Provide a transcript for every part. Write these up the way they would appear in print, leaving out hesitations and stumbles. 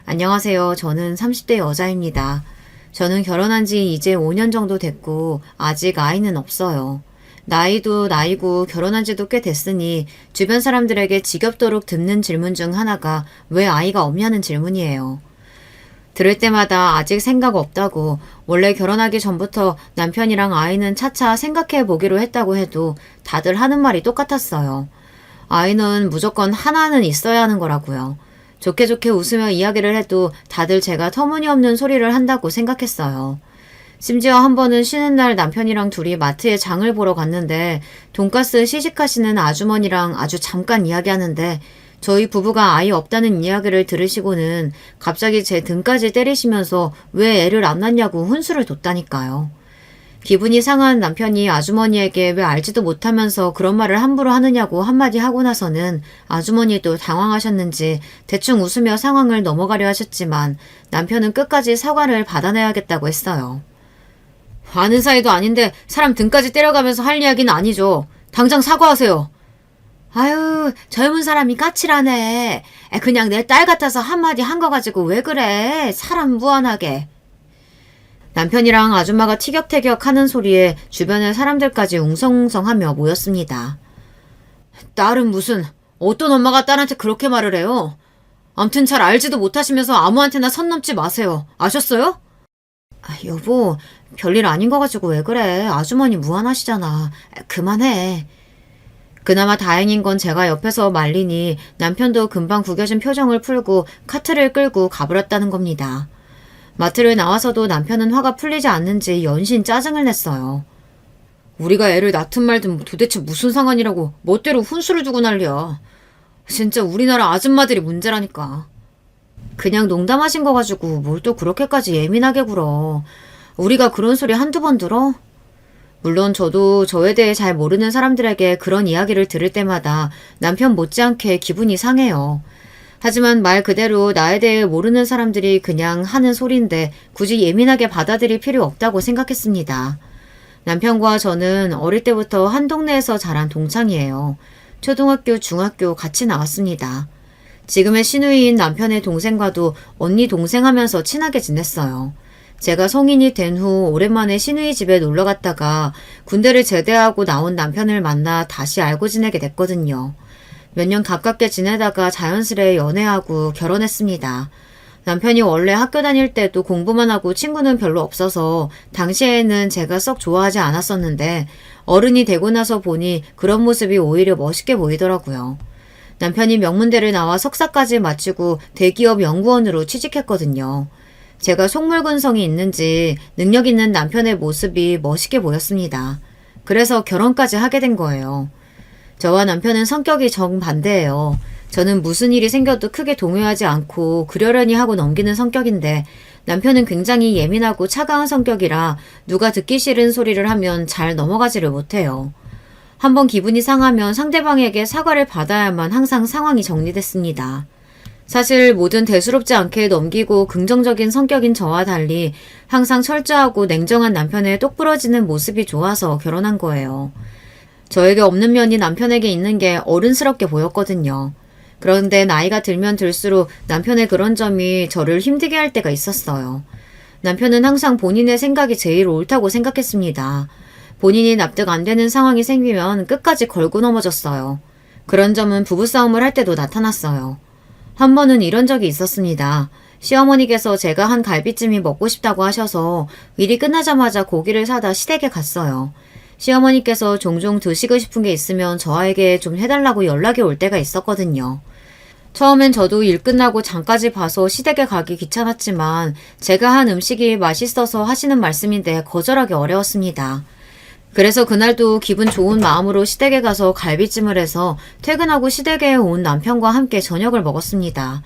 안녕하세요. 저는 30대 여자입니다. 저는 결혼한 지 이제 5년 정도 됐고 아직 아이는 없어요. 나이도 나이고 결혼한 지도 꽤 됐으니 주변 사람들에게 지겹도록 듣는 질문 중 하나가 왜 아이가 없냐는 질문이에요. 들을 때마다 아직 생각 없다고, 원래 결혼하기 전부터 남편이랑 아이는 차차 생각해 보기로 했다고 해도 다들 하는 말이 똑같았어요. 아이는 무조건 하나는 있어야 하는 거라고요. 좋게 좋게 웃으며 이야기를 해도 다들 제가 터무니없는 소리를 한다고 생각했어요. 심지어 한 번은 쉬는 날 남편이랑 둘이 마트에 장을 보러 갔는데 돈가스 시식하시는 아주머니랑 아주 잠깐 이야기하는데 저희 부부가 아이 없다는 이야기를 들으시고는 갑자기 제 등까지 때리시면서 왜 애를 안 낳냐고 훈수를 뒀다니까요. 기분이 상한 남편이 아주머니에게 왜 알지도 못하면서 그런 말을 함부로 하느냐고 한마디 하고 나서는 아주머니도 당황하셨는지 대충 웃으며 상황을 넘어가려 하셨지만 남편은 끝까지 사과를 받아내야겠다고 했어요. 아는 사이도 아닌데 사람 등까지 때려가면서 할 이야기는 아니죠. 당장 사과하세요. 아유, 젊은 사람이 까칠하네. 그냥 내 딸 같아서 한마디 한 거 가지고 왜 그래? 사람 무안하게. 남편이랑 아줌마가 티격태격 하는 소리에 주변의 사람들까지 웅성웅성하며 모였습니다. 딸은 무슨, 어떤 엄마가 딸한테 그렇게 말을 해요? 암튼 잘 알지도 못하시면서 아무한테나 선 넘지 마세요. 아셨어요? 여보, 별일 아닌 거 가지고 왜 그래? 아주머니 무안하시잖아. 그만해. 그나마 다행인 건 제가 옆에서 말리니 남편도 금방 구겨진 표정을 풀고 카트를 끌고 가버렸다는 겁니다. 마트를 나와서도 남편은 화가 풀리지 않는지 연신 짜증을 냈어요. 우리가 애를 낳든 말든 도대체 무슨 상관이라고 멋대로 훈수를 두고 난리야. 진짜 우리나라 아줌마들이 문제라니까. 그냥 농담하신 거 가지고 뭘 또 그렇게까지 예민하게 굴어. 우리가 그런 소리 한두 번 들어? 물론 저도 저에 대해 잘 모르는 사람들에게 그런 이야기를 들을 때마다 남편 못지않게 기분이 상해요. 하지만 말 그대로 나에 대해 모르는 사람들이 그냥 하는 소리인데 굳이 예민하게 받아들일 필요 없다고 생각했습니다. 남편과 저는 어릴 때부터 한 동네에서 자란 동창이에요. 초등학교, 중학교 같이 나왔습니다. 지금의 시누이인 남편의 동생과도 언니 동생 하면서 친하게 지냈어요. 제가 성인이 된 후 오랜만에 시누이 집에 놀러 갔다가 군대를 제대하고 나온 남편을 만나 다시 알고 지내게 됐거든요. 몇 년 가깝게 지내다가 자연스레 연애하고 결혼했습니다. 남편이 원래 학교 다닐 때도 공부만 하고 친구는 별로 없어서 당시에는 제가 썩 좋아하지 않았었는데 어른이 되고 나서 보니 그런 모습이 오히려 멋있게 보이더라고요. 남편이 명문대를 나와 석사까지 마치고 대기업 연구원으로 취직했거든요. 제가 속물근성이 있는지 능력 있는 남편의 모습이 멋있게 보였습니다. 그래서 결혼까지 하게 된 거예요. 저와 남편은 성격이 정반대예요. 저는 무슨 일이 생겨도 크게 동요하지 않고 그러려니 하고 넘기는 성격인데 남편은 굉장히 예민하고 차가운 성격이라 누가 듣기 싫은 소리를 하면 잘 넘어가지를 못해요. 한번 기분이 상하면 상대방에게 사과를 받아야만 항상 상황이 정리됐습니다. 사실 뭐든 대수롭지 않게 넘기고 긍정적인 성격인 저와 달리 항상 철저하고 냉정한 남편의 똑부러지는 모습이 좋아서 결혼한 거예요. 저에게 없는 면이 남편에게 있는 게 어른스럽게 보였거든요. 그런데 나이가 들면 들수록 남편의 그런 점이 저를 힘들게 할 때가 있었어요. 남편은 항상 본인의 생각이 제일 옳다고 생각했습니다. 본인이 납득 안 되는 상황이 생기면 끝까지 걸고 넘어졌어요. 그런 점은 부부싸움을 할 때도 나타났어요. 한 번은 이런 적이 있었습니다. 시어머니께서 제가 한 갈비찜이 먹고 싶다고 하셔서 일이 끝나자마자 고기를 사다 시댁에 갔어요. 시어머니께서 종종 드시고 싶은 게 있으면 저에게 좀 해달라고 연락이 올 때가 있었거든요. 처음엔 저도 일 끝나고 장까지 봐서 시댁에 가기 귀찮았지만 제가 한 음식이 맛있어서 하시는 말씀인데 거절하기 어려웠습니다. 그래서 그날도 기분 좋은 마음으로 시댁에 가서 갈비찜을 해서 퇴근하고 시댁에 온 남편과 함께 저녁을 먹었습니다.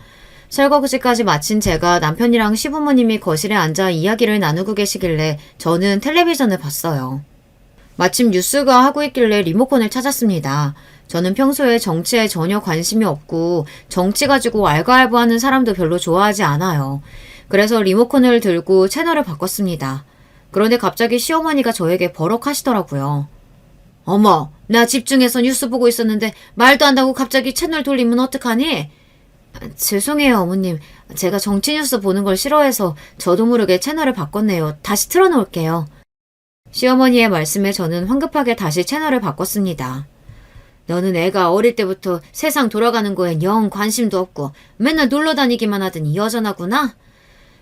설거지까지 마친 제가 남편이랑 시부모님이 거실에 앉아 이야기를 나누고 계시길래 저는 텔레비전을 봤어요. 마침 뉴스가 하고 있길래 리모컨을 찾았습니다. 저는 평소에 정치에 전혀 관심이 없고 정치 가지고 알가알부하는 사람도 별로 좋아하지 않아요. 그래서 리모컨을 들고 채널을 바꿨습니다. 그런데 갑자기 시어머니가 저에게 버럭하시더라고요. 어머, 나 집중해서 뉴스 보고 있었는데 말도 안 하고 갑자기 채널 돌리면 어떡하니? 죄송해요, 어머님. 제가 정치 뉴스 보는 걸 싫어해서 저도 모르게 채널을 바꿨네요. 다시 틀어놓을게요. 시어머니의 말씀에 저는 황급하게 다시 채널을 바꿨습니다. 너는 애가 어릴 때부터 세상 돌아가는 거엔 영 관심도 없고 맨날 놀러 다니기만 하더니 여전하구나?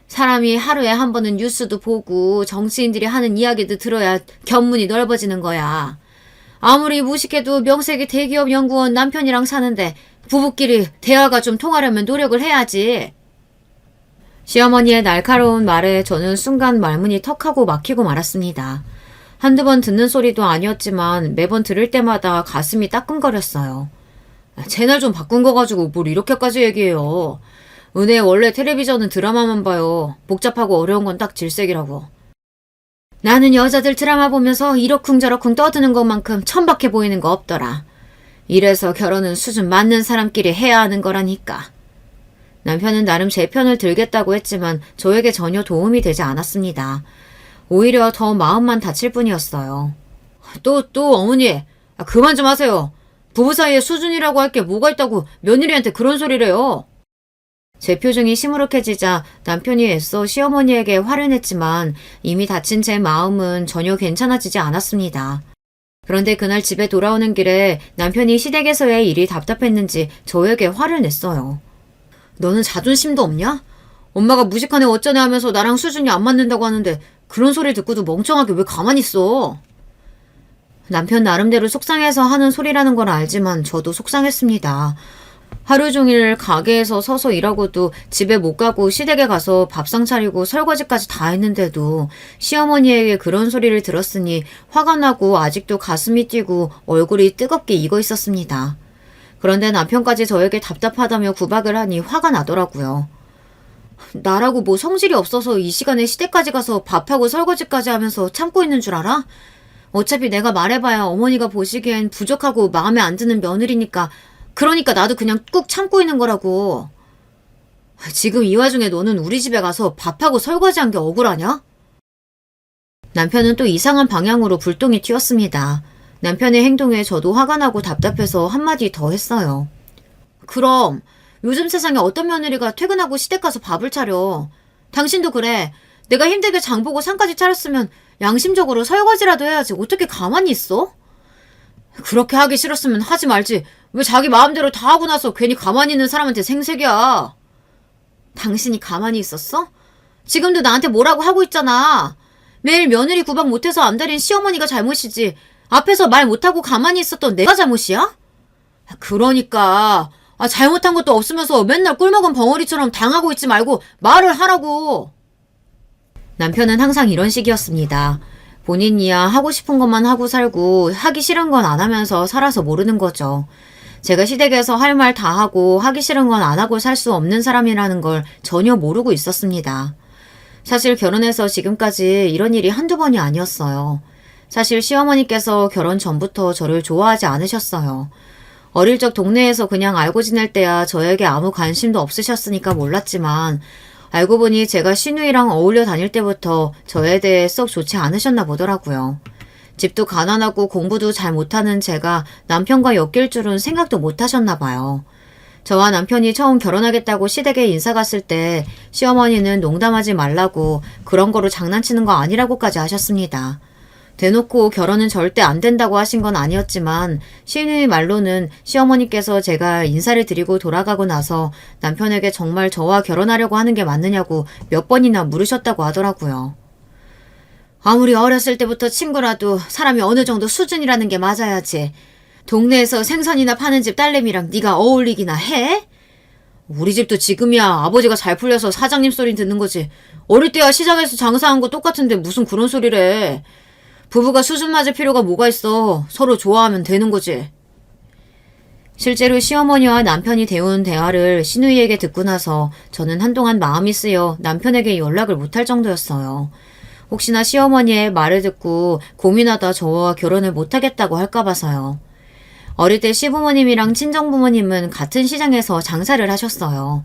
사람이 하루에 한 번은 뉴스도 보고 정치인들이 하는 이야기도 들어야 견문이 넓어지는 거야. 아무리 무식해도 명색이 대기업 연구원 남편이랑 사는데 부부끼리 대화가 좀 통하려면 노력을 해야지. 시어머니의 날카로운 말에 저는 순간 말문이 턱하고 막히고 말았습니다. 한두 번 듣는 소리도 아니었지만 매번 들을 때마다 가슴이 따끔거렸어요. 채널 좀 바꾼 거 가지고 뭘 이렇게까지 얘기해요. 은혜 원래 텔레비전은 드라마만 봐요. 복잡하고 어려운 건 딱 질색이라고. 나는 여자들 드라마 보면서 이러쿵저러쿵 떠드는 것만큼 천박해 보이는 거 없더라. 이래서 결혼은 수준 맞는 사람끼리 해야 하는 거라니까. 남편은 나름 제 편을 들겠다고 했지만 저에게 전혀 도움이 되지 않았습니다. 오히려 더 마음만 다칠 뿐이었어요. 또 어머니, 그만 좀 하세요. 부부 사이에 수준이라고 할 게 뭐가 있다고 며느리한테 그런 소리래요. 제 표정이 시무룩해지자 남편이 애써 시어머니에게 화를 냈지만 이미 다친 제 마음은 전혀 괜찮아지지 않았습니다. 그런데 그날 집에 돌아오는 길에 남편이 시댁에서의 일이 답답했는지 저에게 화를 냈어요. 너는 자존심도 없냐? 엄마가 무식하네 어쩌네 하면서 나랑 수준이 안 맞는다고 하는데 그런 소리 듣고도 멍청하게 왜 가만히 있어? 남편 나름대로 속상해서 하는 소리라는 걸 알지만 저도 속상했습니다. 하루 종일 가게에서 서서 일하고도 집에 못 가고 시댁에 가서 밥상 차리고 설거지까지 다 했는데도 시어머니에게 그런 소리를 들었으니 화가 나고 아직도 가슴이 뛰고 얼굴이 뜨겁게 익어 있었습니다. 그런데 남편까지 저에게 답답하다며 구박을 하니 화가 나더라고요. 나라고 뭐 성질이 없어서 이 시간에 시댁까지 가서 밥하고 설거지까지 하면서 참고 있는 줄 알아? 어차피 내가 말해봐야 어머니가 보시기엔 부족하고 마음에 안 드는 며느리니까 그러니까 나도 그냥 꾹 참고 있는 거라고. 지금 이 와중에 너는 우리 집에 가서 밥하고 설거지한 게 억울하냐? 남편은 또 이상한 방향으로 불똥이 튀었습니다. 남편의 행동에 저도 화가 나고 답답해서 한마디 더 했어요. 그럼 요즘 세상에 어떤 며느리가 퇴근하고 시댁 가서 밥을 차려. 당신도 그래. 내가 힘들게 장 보고 상까지 차렸으면 양심적으로 설거지라도 해야지 어떻게 가만히 있어? 그렇게 하기 싫었으면 하지 말지. 왜 자기 마음대로 다 하고 나서 괜히 가만히 있는 사람한테 생색이야. 당신이 가만히 있었어? 지금도 나한테 뭐라고 하고 있잖아. 매일 며느리 구박 못해서 안달인 시어머니가 잘못이지. 앞에서 말 못하고 가만히 있었던 내가 잘못이야? 그러니까 잘못한 것도 없으면서 맨날 꿀먹은 벙어리처럼 당하고 있지 말고 말을 하라고. 남편은 항상 이런 식이었습니다. 본인이야 하고 싶은 것만 하고 살고 하기 싫은 건 안 하면서 살아서 모르는 거죠. 제가 시댁에서 할 말 다 하고 하기 싫은 건 안 하고 살 수 없는 사람이라는 걸 전혀 모르고 있었습니다. 사실 결혼해서 지금까지 이런 일이 한두 번이 아니었어요. 사실 시어머니께서 결혼 전부터 저를 좋아하지 않으셨어요. 어릴 적 동네에서 그냥 알고 지낼 때야 저에게 아무 관심도 없으셨으니까 몰랐지만 알고 보니 제가 신우이랑 어울려 다닐 때부터 저에 대해 썩 좋지 않으셨나 보더라고요. 집도 가난하고 공부도 잘 못하는 제가 남편과 엮일 줄은 생각도 못하셨나 봐요. 저와 남편이 처음 결혼하겠다고 시댁에 인사 갔을 때 시어머니는 농담하지 말라고 그런 거로 장난치는 거 아니라고까지 하셨습니다. 대놓고 결혼은 절대 안 된다고 하신 건 아니었지만 시누이 말로는 시어머니께서 제가 인사를 드리고 돌아가고 나서 남편에게 정말 저와 결혼하려고 하는 게 맞느냐고 몇 번이나 물으셨다고 하더라고요. 아무리 어렸을 때부터 친구라도 사람이 어느 정도 수준이라는 게 맞아야지. 동네에서 생선이나 파는 집 딸내미랑 네가 어울리기나 해? 우리 집도 지금이야 아버지가 잘 풀려서 사장님 소리 듣는 거지. 어릴 때야 시장에서 장사한 거 똑같은데 무슨 그런 소리래. 부부가 수준 맞을 필요가 뭐가 있어. 서로 좋아하면 되는 거지. 실제로 시어머니와 남편이 대운 대화를 시누이에게 듣고 나서 저는 한동안 마음이 쓰여 남편에게 연락을 못할 정도였어요. 혹시나 시어머니의 말을 듣고 고민하다 저와 결혼을 못하겠다고 할까 봐서요. 어릴 때 시부모님이랑 친정부모님은 같은 시장에서 장사를 하셨어요.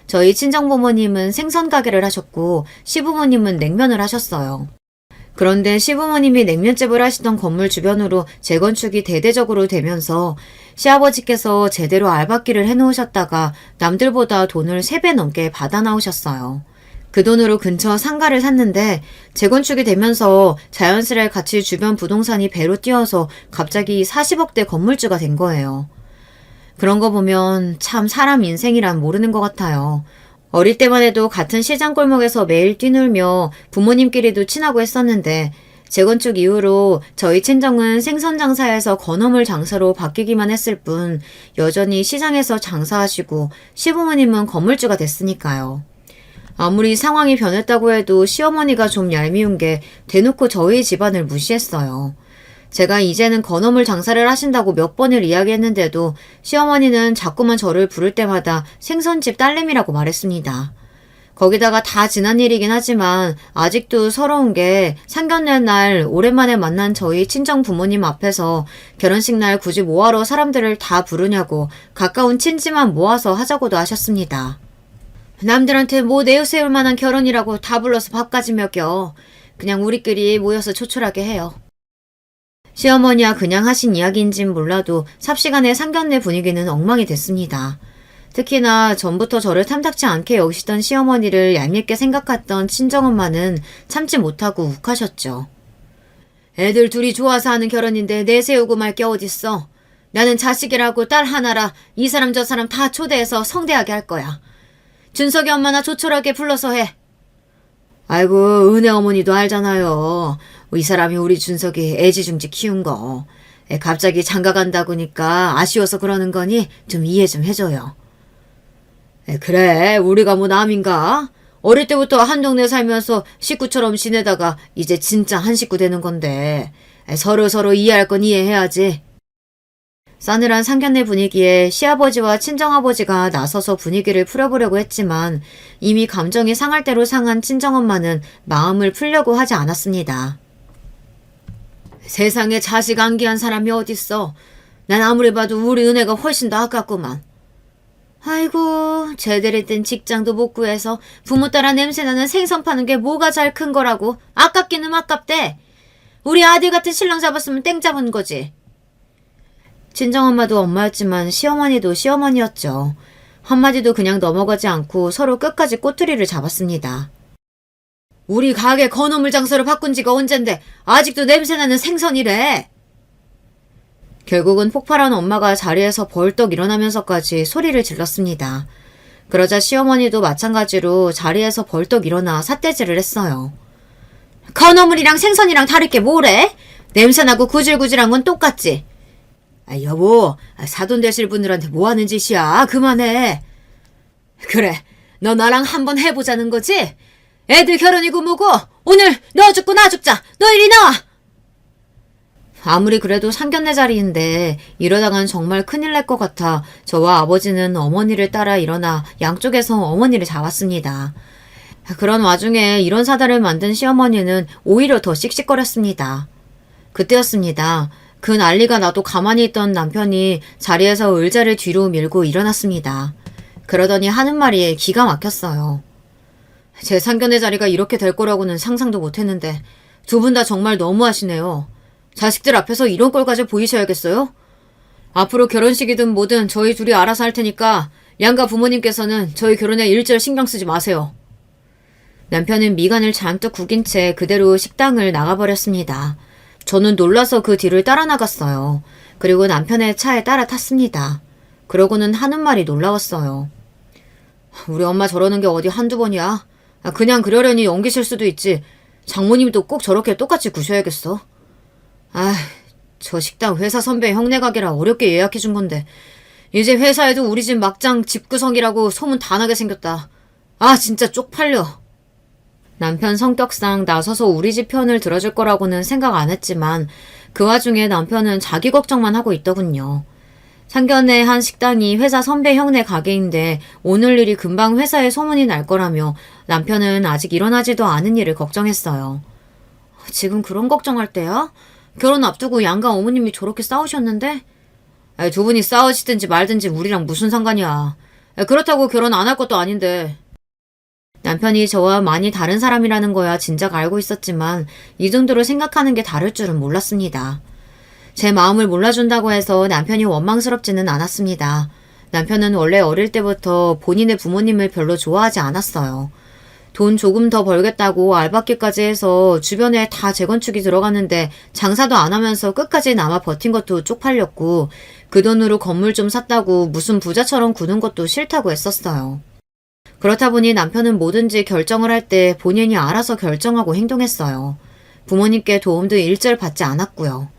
저희 친정부모님은 생선 가게를 하셨고 시부모님은 냉면을 하셨어요. 그런데 시부모님이 냉면집을 하시던 건물 주변으로 재건축이 대대적으로 되면서 시아버지께서 제대로 알박기를 해놓으셨다가 남들보다 돈을 3배 넘게 받아 나오셨어요. 그 돈으로 근처 상가를 샀는데 재건축이 되면서 자연스레 같이 주변 부동산이 배로 뛰어서 갑자기 40억대 건물주가 된 거예요. 그런 거 보면 참 사람 인생이란 모르는 것 같아요. 어릴 때만 해도 같은 시장 골목에서 매일 뛰놀며 부모님끼리도 친하고 했었는데 재건축 이후로 저희 친정은 생선 장사에서 건어물 장사로 바뀌기만 했을 뿐 여전히 시장에서 장사하시고 시부모님은 건물주가 됐으니까요. 아무리 상황이 변했다고 해도 시어머니가 좀 얄미운 게 대놓고 저희 집안을 무시했어요. 제가 이제는 건어물 장사를 하신다고 몇 번을 이야기했는데도 시어머니는 자꾸만 저를 부를 때마다 생선집 딸내미라고 말했습니다. 거기다가 다 지난 일이긴 하지만 아직도 서러운 게 상견례 날 오랜만에 만난 저희 친정 부모님 앞에서 결혼식 날 굳이 뭐하러 사람들을 다 부르냐고 가까운 친지만 모아서 하자고도 하셨습니다. 남들한테 뭐 내세울 만한 결혼이라고 다 불러서 밥까지 먹여. 그냥 우리끼리 모여서 조촐하게 해요. 시어머니와 그냥 하신 이야기인진 몰라도 삽시간에 상견례 분위기는 엉망이 됐습니다. 특히나 전부터 저를 탐탁치 않게 여기시던 시어머니를 얄밉게 생각했던 친정엄마는 참지 못하고 욱하셨죠. 애들 둘이 좋아서 하는 결혼인데 내세우고 말 게 어딨어. 나는 자식이라고 딸 하나라 이 사람 저 사람 다 초대해서 성대하게 할 거야. 준석이 엄마나 조촐하게 불러서 해. 아이고 은혜 어머니도 알잖아요. 이 사람이 우리 준석이 애지중지 키운 거. 애 갑자기 장가 간다고니까 아쉬워서 그러는 거니 좀 이해 좀 해줘요. 그래 우리가 뭐 남인가? 어릴 때부터 한 동네 살면서 식구처럼 지내다가 이제 진짜 한 식구 되는 건데 서로 이해할 건 이해해야지. 싸늘한 상견례 분위기에 시아버지와 친정아버지가 나서서 분위기를 풀어보려고 했지만 이미 감정이 상할 대로 상한 친정엄마는 마음을 풀려고 하지 않았습니다. 세상에 자식 안기한 사람이 어딨어. 난 아무리 봐도 우리 은혜가 훨씬 더 아깝구만. 아이고 제대로 된 직장도 못 구해서 부모 따라 냄새나는 생선 파는 게 뭐가 잘 큰 거라고. 아깝기는 아깝대. 우리 아들 같은 신랑 잡았으면 땡 잡은 거지. 친정엄마도 엄마였지만 시어머니도 시어머니였죠. 한마디도 그냥 넘어가지 않고 서로 끝까지 꼬투리를 잡았습니다. 우리 가게 건어물 장사로 바꾼 지가 언젠데 아직도 냄새나는 생선이래. 결국은 폭발한 엄마가 자리에서 벌떡 일어나면서까지 소리를 질렀습니다. 그러자 시어머니도 마찬가지로 자리에서 벌떡 일어나 삿대질을 했어요. 건어물이랑 생선이랑 다를 게 뭐래? 냄새나고 구질구질한 건 똑같지. 여보, 사돈 되실 분들한테 뭐 하는 짓이야? 그만해. 그래, 너 나랑 한번 해보자는 거지? 애들 결혼이고 뭐고 오늘 너 죽고 나 죽자. 너 이리 나와. 아무리 그래도 상견례 자리인데 이러다간 정말 큰일 날 것 같아 저와 아버지는 어머니를 따라 일어나 양쪽에서 어머니를 잡았습니다. 그런 와중에 이런 사달을 만든 시어머니는 오히려 더 씩씩거렸습니다. 그때였습니다. 그 난리가 나도 가만히 있던 남편이 자리에서 의자를 뒤로 밀고 일어났습니다. 그러더니 하는 말이 기가 막혔어요. 제 상견례 자리가 이렇게 될 거라고는 상상도 못했는데 두 분 다 정말 너무하시네요. 자식들 앞에서 이런 꼴까지 보이셔야겠어요? 앞으로 결혼식이든 뭐든 저희 둘이 알아서 할 테니까 양가 부모님께서는 저희 결혼에 일절 신경 쓰지 마세요. 남편은 미간을 잔뜩 구긴 채 그대로 식당을 나가버렸습니다. 저는 놀라서 그 뒤를 따라 나갔어요. 그리고 남편의 차에 따라 탔습니다. 그러고는 하는 말이 놀라웠어요. 우리 엄마 저러는 게 어디 한두 번이야. 그냥 그러려니 연기실 수도 있지. 장모님도 꼭 저렇게 똑같이 구셔야겠어. 저 식당 회사 선배 형네 가게라 어렵게 예약해준 건데 이제 회사에도 우리 집 막장 집구석이라고 소문 다 나게 생겼다. 진짜 쪽팔려. 남편 성격상 나서서 우리 집 편을 들어줄 거라고는 생각 안 했지만 그 와중에 남편은 자기 걱정만 하고 있더군요. 상견례 한 식당이 회사 선배 형네 가게인데 오늘 일이 금방 회사에 소문이 날 거라며 남편은 아직 일어나지도 않은 일을 걱정했어요. 지금 그런 걱정할 때야? 결혼 앞두고 양가 어머님이 저렇게 싸우셨는데? 두 분이 싸우시든지 말든지 우리랑 무슨 상관이야. 그렇다고 결혼 안 할 것도 아닌데. 남편이 저와 많이 다른 사람이라는 거야 진작 알고 있었지만 이 정도로 생각하는 게 다를 줄은 몰랐습니다. 제 마음을 몰라준다고 해서 남편이 원망스럽지는 않았습니다. 남편은 원래 어릴 때부터 본인의 부모님을 별로 좋아하지 않았어요. 돈 조금 더 벌겠다고 알바끼까지 해서 주변에 다 재건축이 들어갔는데 장사도 안 하면서 끝까지 남아 버틴 것도 쪽팔렸고 그 돈으로 건물 좀 샀다고 무슨 부자처럼 구는 것도 싫다고 했었어요. 그렇다 보니 남편은 뭐든지 결정을 할 때 본인이 알아서 결정하고 행동했어요. 부모님께 도움도 일절 받지 않았고요.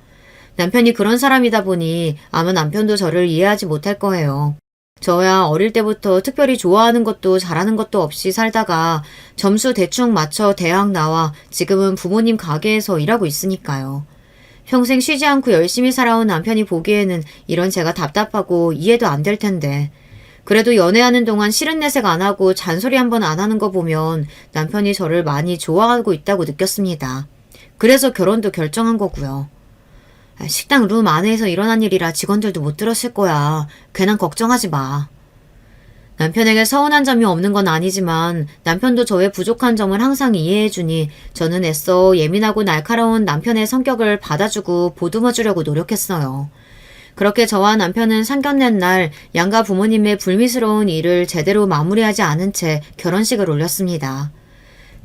남편이 그런 사람이다 보니 아마 남편도 저를 이해하지 못할 거예요. 저야 어릴 때부터 특별히 좋아하는 것도 잘하는 것도 없이 살다가 점수 대충 맞춰 대학 나와 지금은 부모님 가게에서 일하고 있으니까요. 평생 쉬지 않고 열심히 살아온 남편이 보기에는 이런 제가 답답하고 이해도 안 될 텐데 그래도 연애하는 동안 싫은 내색 안 하고 잔소리 한 번 안 하는 거 보면 남편이 저를 많이 좋아하고 있다고 느꼈습니다. 그래서 결혼도 결정한 거고요. 식당 룸 안에서 일어난 일이라 직원들도 못 들었을 거야. 괜한 걱정하지 마. 남편에게 서운한 점이 없는 건 아니지만 남편도 저의 부족한 점을 항상 이해해주니 저는 애써 예민하고 날카로운 남편의 성격을 받아주고 보듬어주려고 노력했어요. 그렇게 저와 남편은 상견례 날 양가 부모님의 불미스러운 일을 제대로 마무리하지 않은 채 결혼식을 올렸습니다.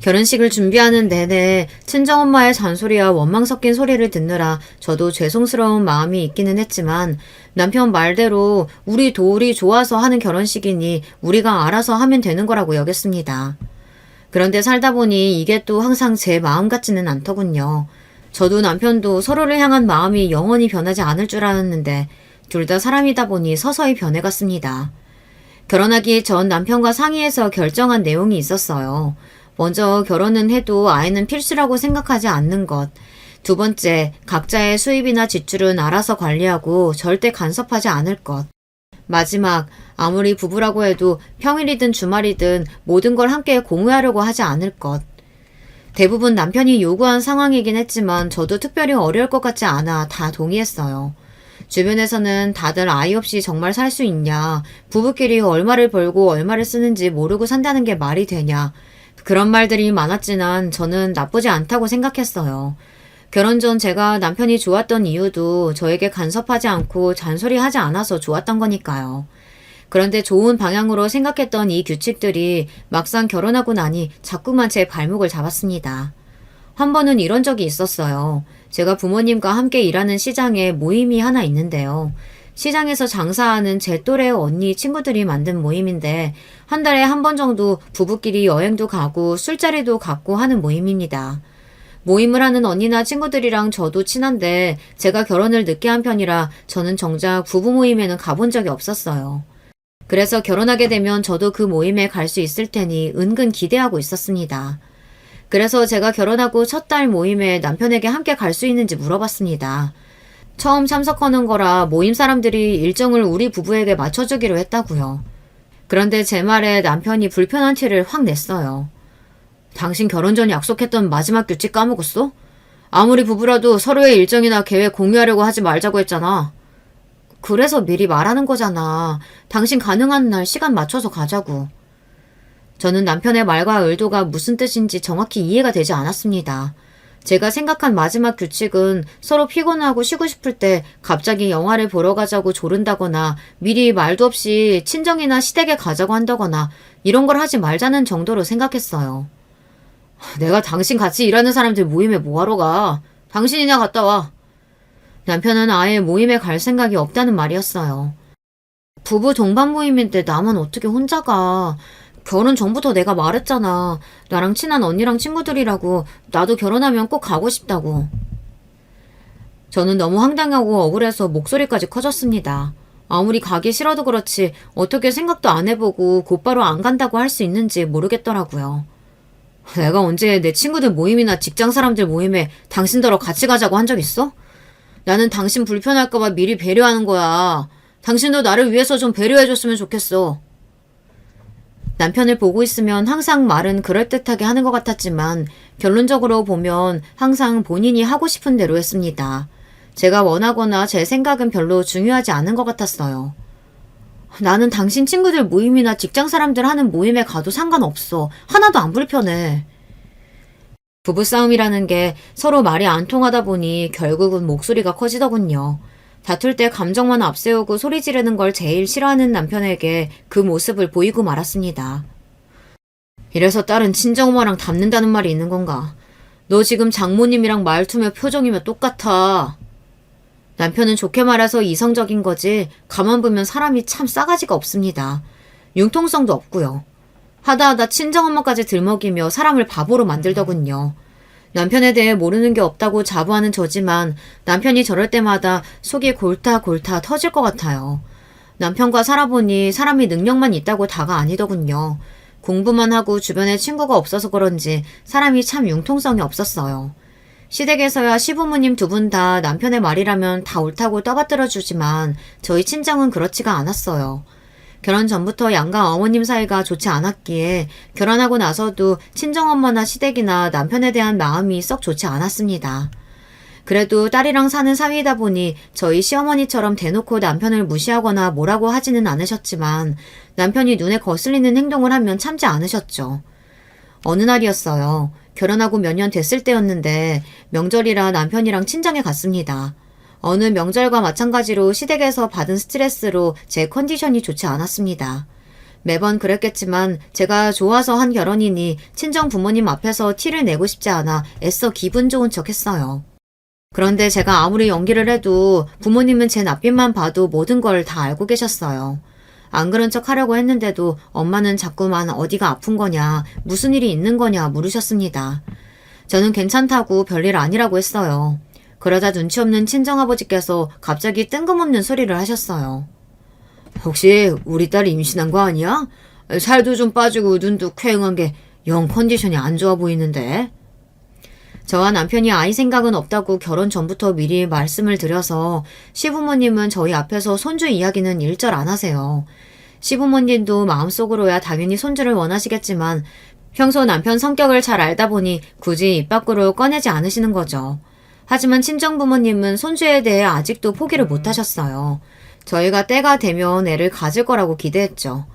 결혼식을 준비하는 내내 친정엄마의 잔소리와 원망 섞인 소리를 듣느라 저도 죄송스러운 마음이 있기는 했지만 남편 말대로 우리 둘이 좋아서 하는 결혼식이니 우리가 알아서 하면 되는 거라고 여겼습니다. 그런데 살다 보니 이게 또 항상 제 마음 같지는 않더군요. 저도 남편도 서로를 향한 마음이 영원히 변하지 않을 줄 알았는데 둘 다 사람이다 보니 서서히 변해갔습니다. 결혼하기 전 남편과 상의해서 결정한 내용이 있었어요. 먼저 결혼은 해도 아이는 필수라고 생각하지 않는 것. 두 번째, 각자의 수입이나 지출은 알아서 관리하고 절대 간섭하지 않을 것. 마지막, 아무리 부부라고 해도 평일이든 주말이든 모든 걸 함께 공유하려고 하지 않을 것. 대부분 남편이 요구한 상황이긴 했지만 저도 특별히 어려울 것 같지 않아 다 동의했어요. 주변에서는 다들 아이 없이 정말 살 수 있냐, 부부끼리 얼마를 벌고 얼마를 쓰는지 모르고 산다는 게 말이 되냐, 그런 말들이 많았지만 저는 나쁘지 않다고 생각했어요. 결혼 전 제가 남편이 좋았던 이유도 저에게 간섭하지 않고 잔소리하지 않아서 좋았던 거니까요. 그런데 좋은 방향으로 생각했던 이 규칙들이 막상 결혼하고 나니 자꾸만 제 발목을 잡았습니다. 한 번은 이런 적이 있었어요. 제가 부모님과 함께 일하는 시장에 모임이 하나 있는데요. 시장에서 장사하는 제 또래 언니 친구들이 만든 모임인데 한 달에 한 번 정도 부부끼리 여행도 가고 술자리도 갖고 하는 모임입니다. 모임을 하는 언니나 친구들이랑 저도 친한데 제가 결혼을 늦게 한 편이라 저는 정작 부부 모임에는 가본 적이 없었어요. 그래서 결혼하게 되면 저도 그 모임에 갈 수 있을 테니 은근 기대하고 있었습니다. 그래서 제가 결혼하고 첫 달 모임에 남편에게 함께 갈 수 있는지 물어봤습니다. 처음 참석하는 거라 모임 사람들이 일정을 우리 부부에게 맞춰주기로 했다고요. 그런데 제 말에 남편이 불편한 티를 확 냈어요. 당신 결혼 전 약속했던 마지막 규칙 까먹었어? 아무리 부부라도 서로의 일정이나 계획 공유하려고 하지 말자고 했잖아. 그래서 미리 말하는 거잖아. 당신 가능한 날 시간 맞춰서 가자고. 저는 남편의 말과 의도가 무슨 뜻인지 정확히 이해가 되지 않았습니다. 제가 생각한 마지막 규칙은 서로 피곤하고 쉬고 싶을 때 갑자기 영화를 보러 가자고 조른다거나 미리 말도 없이 친정이나 시댁에 가자고 한다거나 이런 걸 하지 말자는 정도로 생각했어요. 내가 당신 같이 일하는 사람들 모임에 뭐하러 가? 당신이나 갔다 와. 남편은 아예 모임에 갈 생각이 없다는 말이었어요. 부부 동반 모임인데 나만 어떻게 혼자 가? 결혼 전부터 내가 말했잖아. 나랑 친한 언니랑 친구들이라고. 나도 결혼하면 꼭 가고 싶다고. 저는 너무 황당하고 억울해서 목소리까지 커졌습니다. 아무리 가기 싫어도 그렇지 어떻게 생각도 안 해보고 곧바로 안 간다고 할 수 있는지 모르겠더라고요. 내가 언제 내 친구들 모임이나 직장 사람들 모임에 당신더러 같이 가자고 한 적 있어? 나는 당신 불편할까봐 미리 배려하는 거야. 당신도 나를 위해서 좀 배려해줬으면 좋겠어. 남편을 보고 있으면 항상 말은 그럴듯하게 하는 것 같았지만 결론적으로 보면 항상 본인이 하고 싶은 대로 했습니다. 제가 원하거나 제 생각은 별로 중요하지 않은 것 같았어요. 나는 당신 친구들 모임이나 직장 사람들 하는 모임에 가도 상관없어. 하나도 안 불편해. 부부싸움이라는 게 서로 말이 안 통하다 보니 결국은 목소리가 커지더군요. 다툴 때 감정만 앞세우고 소리 지르는 걸 제일 싫어하는 남편에게 그 모습을 보이고 말았습니다. 이래서 딸은 친정엄마랑 닮는다는 말이 있는 건가? 너 지금 장모님이랑 말투며 표정이며 똑같아. 남편은 좋게 말해서 이성적인 거지 가만 보면 사람이 참 싸가지가 없습니다. 융통성도 없고요. 하다하다 친정엄마까지 들먹이며 사람을 바보로 만들더군요. 남편에 대해 모르는 게 없다고 자부하는 저지만 남편이 저럴 때마다 속이 골타골타 터질 것 같아요. 남편과 살아보니 사람이 능력만 있다고 다가 아니더군요. 공부만 하고 주변에 친구가 없어서 그런지 사람이 참 융통성이 없었어요. 시댁에서야 시부모님 두 분 다 남편의 말이라면 다 옳다고 떠받들어주지만 저희 친정은 그렇지가 않았어요. 결혼 전부터 양가 어머님 사이가 좋지 않았기에 결혼하고 나서도 친정엄마나 시댁이나 남편에 대한 마음이 썩 좋지 않았습니다. 그래도 딸이랑 사는 사위이다 보니 저희 시어머니처럼 대놓고 남편을 무시하거나 뭐라고 하지는 않으셨지만 남편이 눈에 거슬리는 행동을 하면 참지 않으셨죠. 어느 날이었어요. 결혼하고 몇 년 됐을 때였는데 명절이라 남편이랑 친정에 갔습니다. 어느 명절과 마찬가지로 시댁에서 받은 스트레스로 제 컨디션이 좋지 않았습니다. 매번 그랬겠지만 제가 좋아서 한 결혼이니 친정 부모님 앞에서 티를 내고 싶지 않아 애써 기분 좋은 척 했어요. 그런데 제가 아무리 연기를 해도 부모님은 제 낯빛만 봐도 모든 걸 다 알고 계셨어요. 안 그런 척 하려고 했는데도 엄마는 자꾸만 어디가 아픈 거냐, 무슨 일이 있는 거냐 물으셨습니다. 저는 괜찮다고 별일 아니라고 했어요. 그러다 눈치 없는 친정아버지께서 갑자기 뜬금없는 소리를 하셨어요. 혹시 우리 딸이 임신한 거 아니야? 살도 좀 빠지고 눈도 퀭한 게 영 컨디션이 안 좋아 보이는데. 저와 남편이 아이 생각은 없다고 결혼 전부터 미리 말씀을 드려서 시부모님은 저희 앞에서 손주 이야기는 일절 안 하세요. 시부모님도 마음속으로야 당연히 손주를 원하시겠지만 평소 남편 성격을 잘 알다 보니 굳이 입 밖으로 꺼내지 않으시는 거죠. 하지만 친정부모님은 손주에 대해 아직도 포기를 못하셨어요. 저희가 때가 되면 애를 가질 거라고 기대했죠.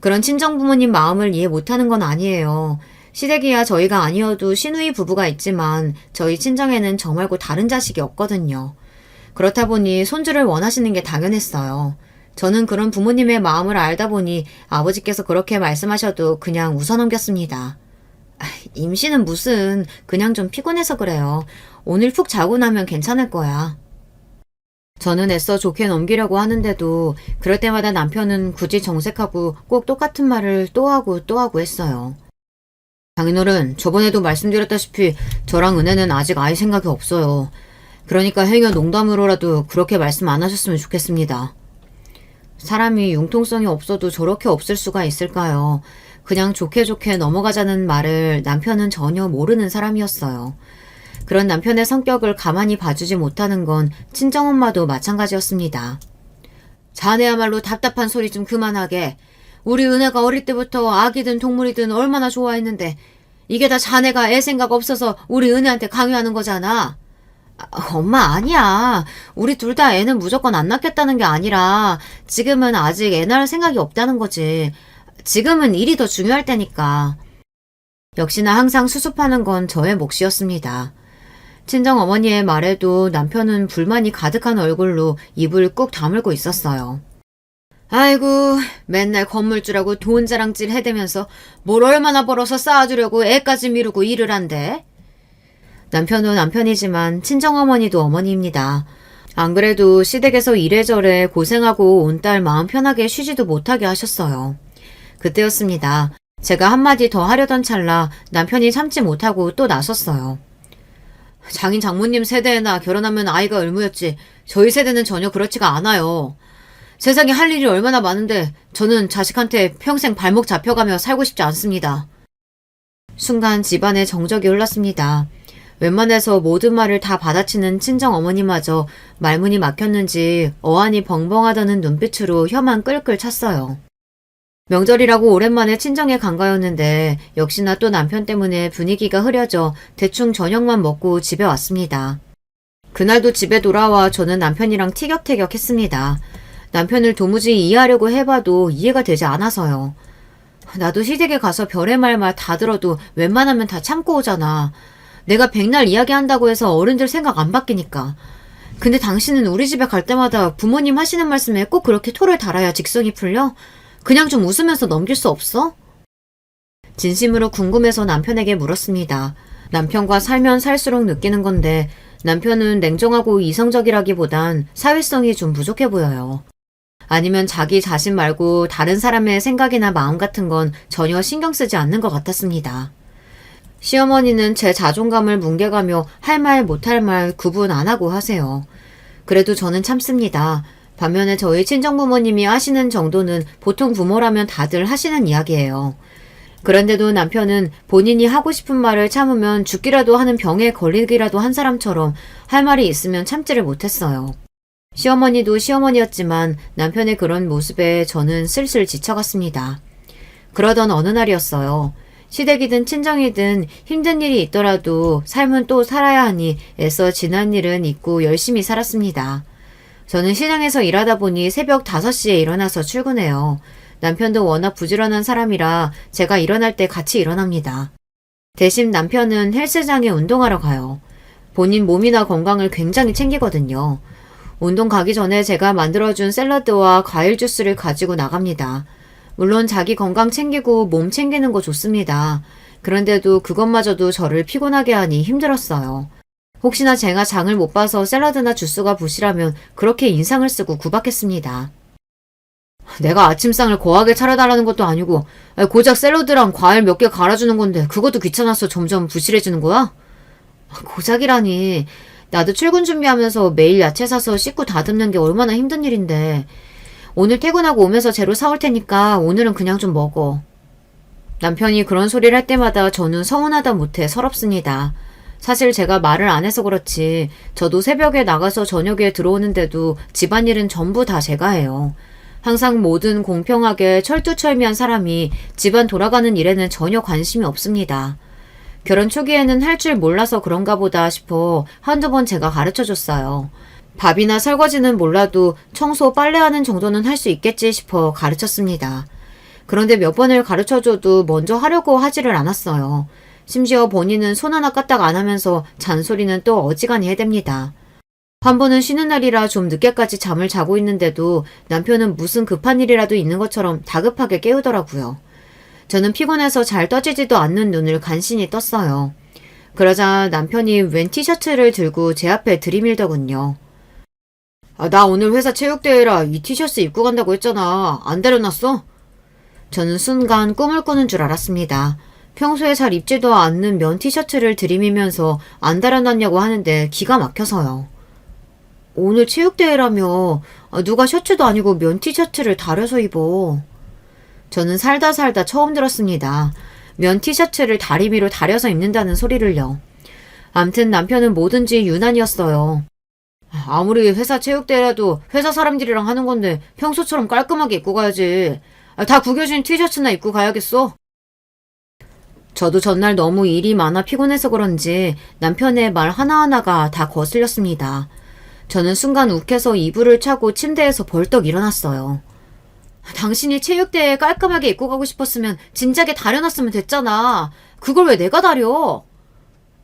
그런 친정부모님 마음을 이해 못하는 건 아니에요. 시댁이야 저희가 아니어도 시누이 부부가 있지만 저희 친정에는 저 말고 다른 자식이 없거든요. 그렇다 보니 손주를 원하시는 게 당연했어요. 저는 그런 부모님의 마음을 알다 보니 아버지께서 그렇게 말씀하셔도 그냥 웃어넘겼습니다. 임신은 무슨, 그냥 좀 피곤해서 그래요. 오늘 푹 자고 나면 괜찮을 거야. 저는 애써 좋게 넘기려고 하는데도 그럴 때마다 남편은 굳이 정색하고 꼭 똑같은 말을 또 하고 했어요. 장인어른, 저번에도 말씀드렸다시피 저랑 은혜는 아직 아이 생각이 없어요. 그러니까 행여 농담으로라도 그렇게 말씀 안 하셨으면 좋겠습니다. 사람이 융통성이 없어도 저렇게 없을 수가 있을까요? 그냥 좋게 넘어가자는 말을 남편은 전혀 모르는 사람이었어요. 그런 남편의 성격을 가만히 봐주지 못하는 건 친정엄마도 마찬가지였습니다. 자네야말로 답답한 소리 좀 그만하게. 우리 은혜가 어릴 때부터 아기든 동물이든 얼마나 좋아했는데 이게 다 자네가 애 생각 없어서 우리 은혜한테 강요하는 거잖아. 엄마 아니야. 우리 둘 다 애는 무조건 안 낳겠다는 게 아니라 지금은 아직 애 낳을 생각이 없다는 거지. 지금은 일이 더 중요할 때니까. 역시나 항상 수습하는 건 저의 몫이었습니다. 친정어머니의 말에도 남편은 불만이 가득한 얼굴로 입을 꾹 다물고 있었어요. 아이고, 맨날 건물주라고 돈 자랑질 해대면서 뭘 얼마나 벌어서 쌓아주려고 애까지 미루고 일을 한대? 남편은 남편이지만 친정어머니도 어머니입니다. 안 그래도 시댁에서 이래저래 고생하고 온 딸 마음 편하게 쉬지도 못하게 하셨어요. 그때였습니다. 제가 한마디 더 하려던 찰나 남편이 참지 못하고 또 나섰어요. 장인 장모님 세대나 결혼하면 아이가 의무였지 저희 세대는 전혀 그렇지가 않아요. 세상에 할 일이 얼마나 많은데 저는 자식한테 평생 발목 잡혀가며 살고 싶지 않습니다. 순간 집안에 정적이 흘렀습니다. 웬만해서 모든 말을 다 받아치는 친정어머니마저 말문이 막혔는지 어안이 벙벙하다는 눈빛으로 혀만 끌끌 찼어요. 명절이라고 오랜만에 친정에 간 거였는데 역시나 또 남편 때문에 분위기가 흐려져 대충 저녁만 먹고 집에 왔습니다. 그날도 집에 돌아와 저는 남편이랑 티격태격 했습니다. 남편을 도무지 이해하려고 해봐도 이해가 되지 않아서요. 나도 시댁에 가서 별의 말만 다 들어도 웬만하면 다 참고 오잖아. 내가 백날 이야기한다고 해서 어른들 생각 안 바뀌니까. 근데 당신은 우리 집에 갈 때마다 부모님 하시는 말씀에 꼭 그렇게 토를 달아야 직성이 풀려? 그냥 좀 웃으면서 넘길 수 없어? 진심으로 궁금해서 남편에게 물었습니다. 남편과 살면 살수록 느끼는 건데 남편은 냉정하고 이성적이라기보단 사회성이 좀 부족해 보여요. 아니면 자기 자신 말고 다른 사람의 생각이나 마음 같은 건 전혀 신경 쓰지 않는 것 같았습니다. 시어머니는 제 자존감을 뭉개가며 할 말 못할 말 구분 안 하고 하세요. 그래도 저는 참습니다. 반면에 저희 친정부모님이 하시는 정도는 보통 부모라면 다들 하시는 이야기예요. 그런데도 남편은 본인이 하고 싶은 말을 참으면 죽기라도 하는 병에 걸리기라도 한 사람처럼 할 말이 있으면 참지를 못했어요. 시어머니도 시어머니였지만 남편의 그런 모습에 저는 슬슬 지쳐갔습니다. 그러던 어느 날이었어요. 시댁이든 친정이든 힘든 일이 있더라도 삶은 또 살아야 하니 애써 지난 일은 잊고 열심히 살았습니다. 저는 시장에서 일하다 보니 새벽 5시에 일어나서 출근해요. 남편도 워낙 부지런한 사람이라 제가 일어날 때 같이 일어납니다. 대신 남편은 헬스장에 운동하러 가요. 본인 몸이나 건강을 굉장히 챙기거든요. 운동 가기 전에 제가 만들어준 샐러드와 과일 주스를 가지고 나갑니다. 물론 자기 건강 챙기고 몸 챙기는 거 좋습니다. 그런데도 그것마저도 저를 피곤하게 하니 힘들었어요. 혹시나 제가 장을 못 봐서 샐러드나 주스가 부실하면 그렇게 인상을 쓰고 구박했습니다. 내가 아침상을 거하게 차려달라는 것도 아니고 고작 샐러드랑 과일 몇 개 갈아주는 건데 그것도 귀찮아서 점점 부실해지는 거야? 고작이라니. 나도 출근 준비하면서 매일 야채 사서 씻고 다듬는 게 얼마나 힘든 일인데. 오늘 퇴근하고 오면서 재료 사올 테니까 오늘은 그냥 좀 먹어. 남편이 그런 소리를 할 때마다 저는 서운하다 못해 서럽습니다. 사실 제가 말을 안 해서 그렇지 저도 새벽에 나가서 저녁에 들어오는데도 집안일은 전부 다 제가 해요. 항상 뭐든 공평하게 철두철미한 사람이 집안 돌아가는 일에는 전혀 관심이 없습니다. 결혼 초기에는 할 줄 몰라서 그런가 보다 싶어 한두 번 제가 가르쳐줬어요. 밥이나 설거지는 몰라도 청소, 빨래하는 정도는 할 수 있겠지 싶어 가르쳤습니다. 그런데 몇 번을 가르쳐줘도 먼저 하려고 하지를 않았어요. 심지어 본인은 손 하나 까딱 안 하면서 잔소리는 또 어지간히 해댑니다. 한 번은 쉬는 날이라 좀 늦게까지 잠을 자고 있는데도 남편은 무슨 급한 일이라도 있는 것처럼 다급하게 깨우더라고요. 저는 피곤해서 잘 떠지지도 않는 눈을 간신히 떴어요. 그러자 남편이 웬 티셔츠를 들고 제 앞에 들이밀더군요. 나 오늘 회사 체육대회라 이 티셔츠 입고 간다고 했잖아. 안 데려놨어? 저는 순간 꿈을 꾸는 줄 알았습니다. 평소에 잘 입지도 않는 면 티셔츠를 들이밀면서 안 데려놨냐고 하는데 기가 막혀서요. 오늘 체육대회라며 누가 셔츠도 아니고 면 티셔츠를 다려서 입어. 저는 살다 처음 들었습니다. 면 티셔츠를 다리미로 다려서 입는다는 소리를요. 암튼 남편은 뭐든지 유난이었어요. 아무리 회사 체육대회라도 회사 사람들이랑 하는 건데 평소처럼 깔끔하게 입고 가야지. 다 구겨진 티셔츠나 입고 가야겠어. 저도 전날 너무 일이 많아 피곤해서 그런지 남편의 말 하나하나가 다 거슬렸습니다. 저는 순간 욱해서 이불을 차고 침대에서 벌떡 일어났어요. 당신이 체육대회에 깔끔하게 입고 가고 싶었으면 진작에 다려놨으면 됐잖아. 그걸 왜 내가 다려?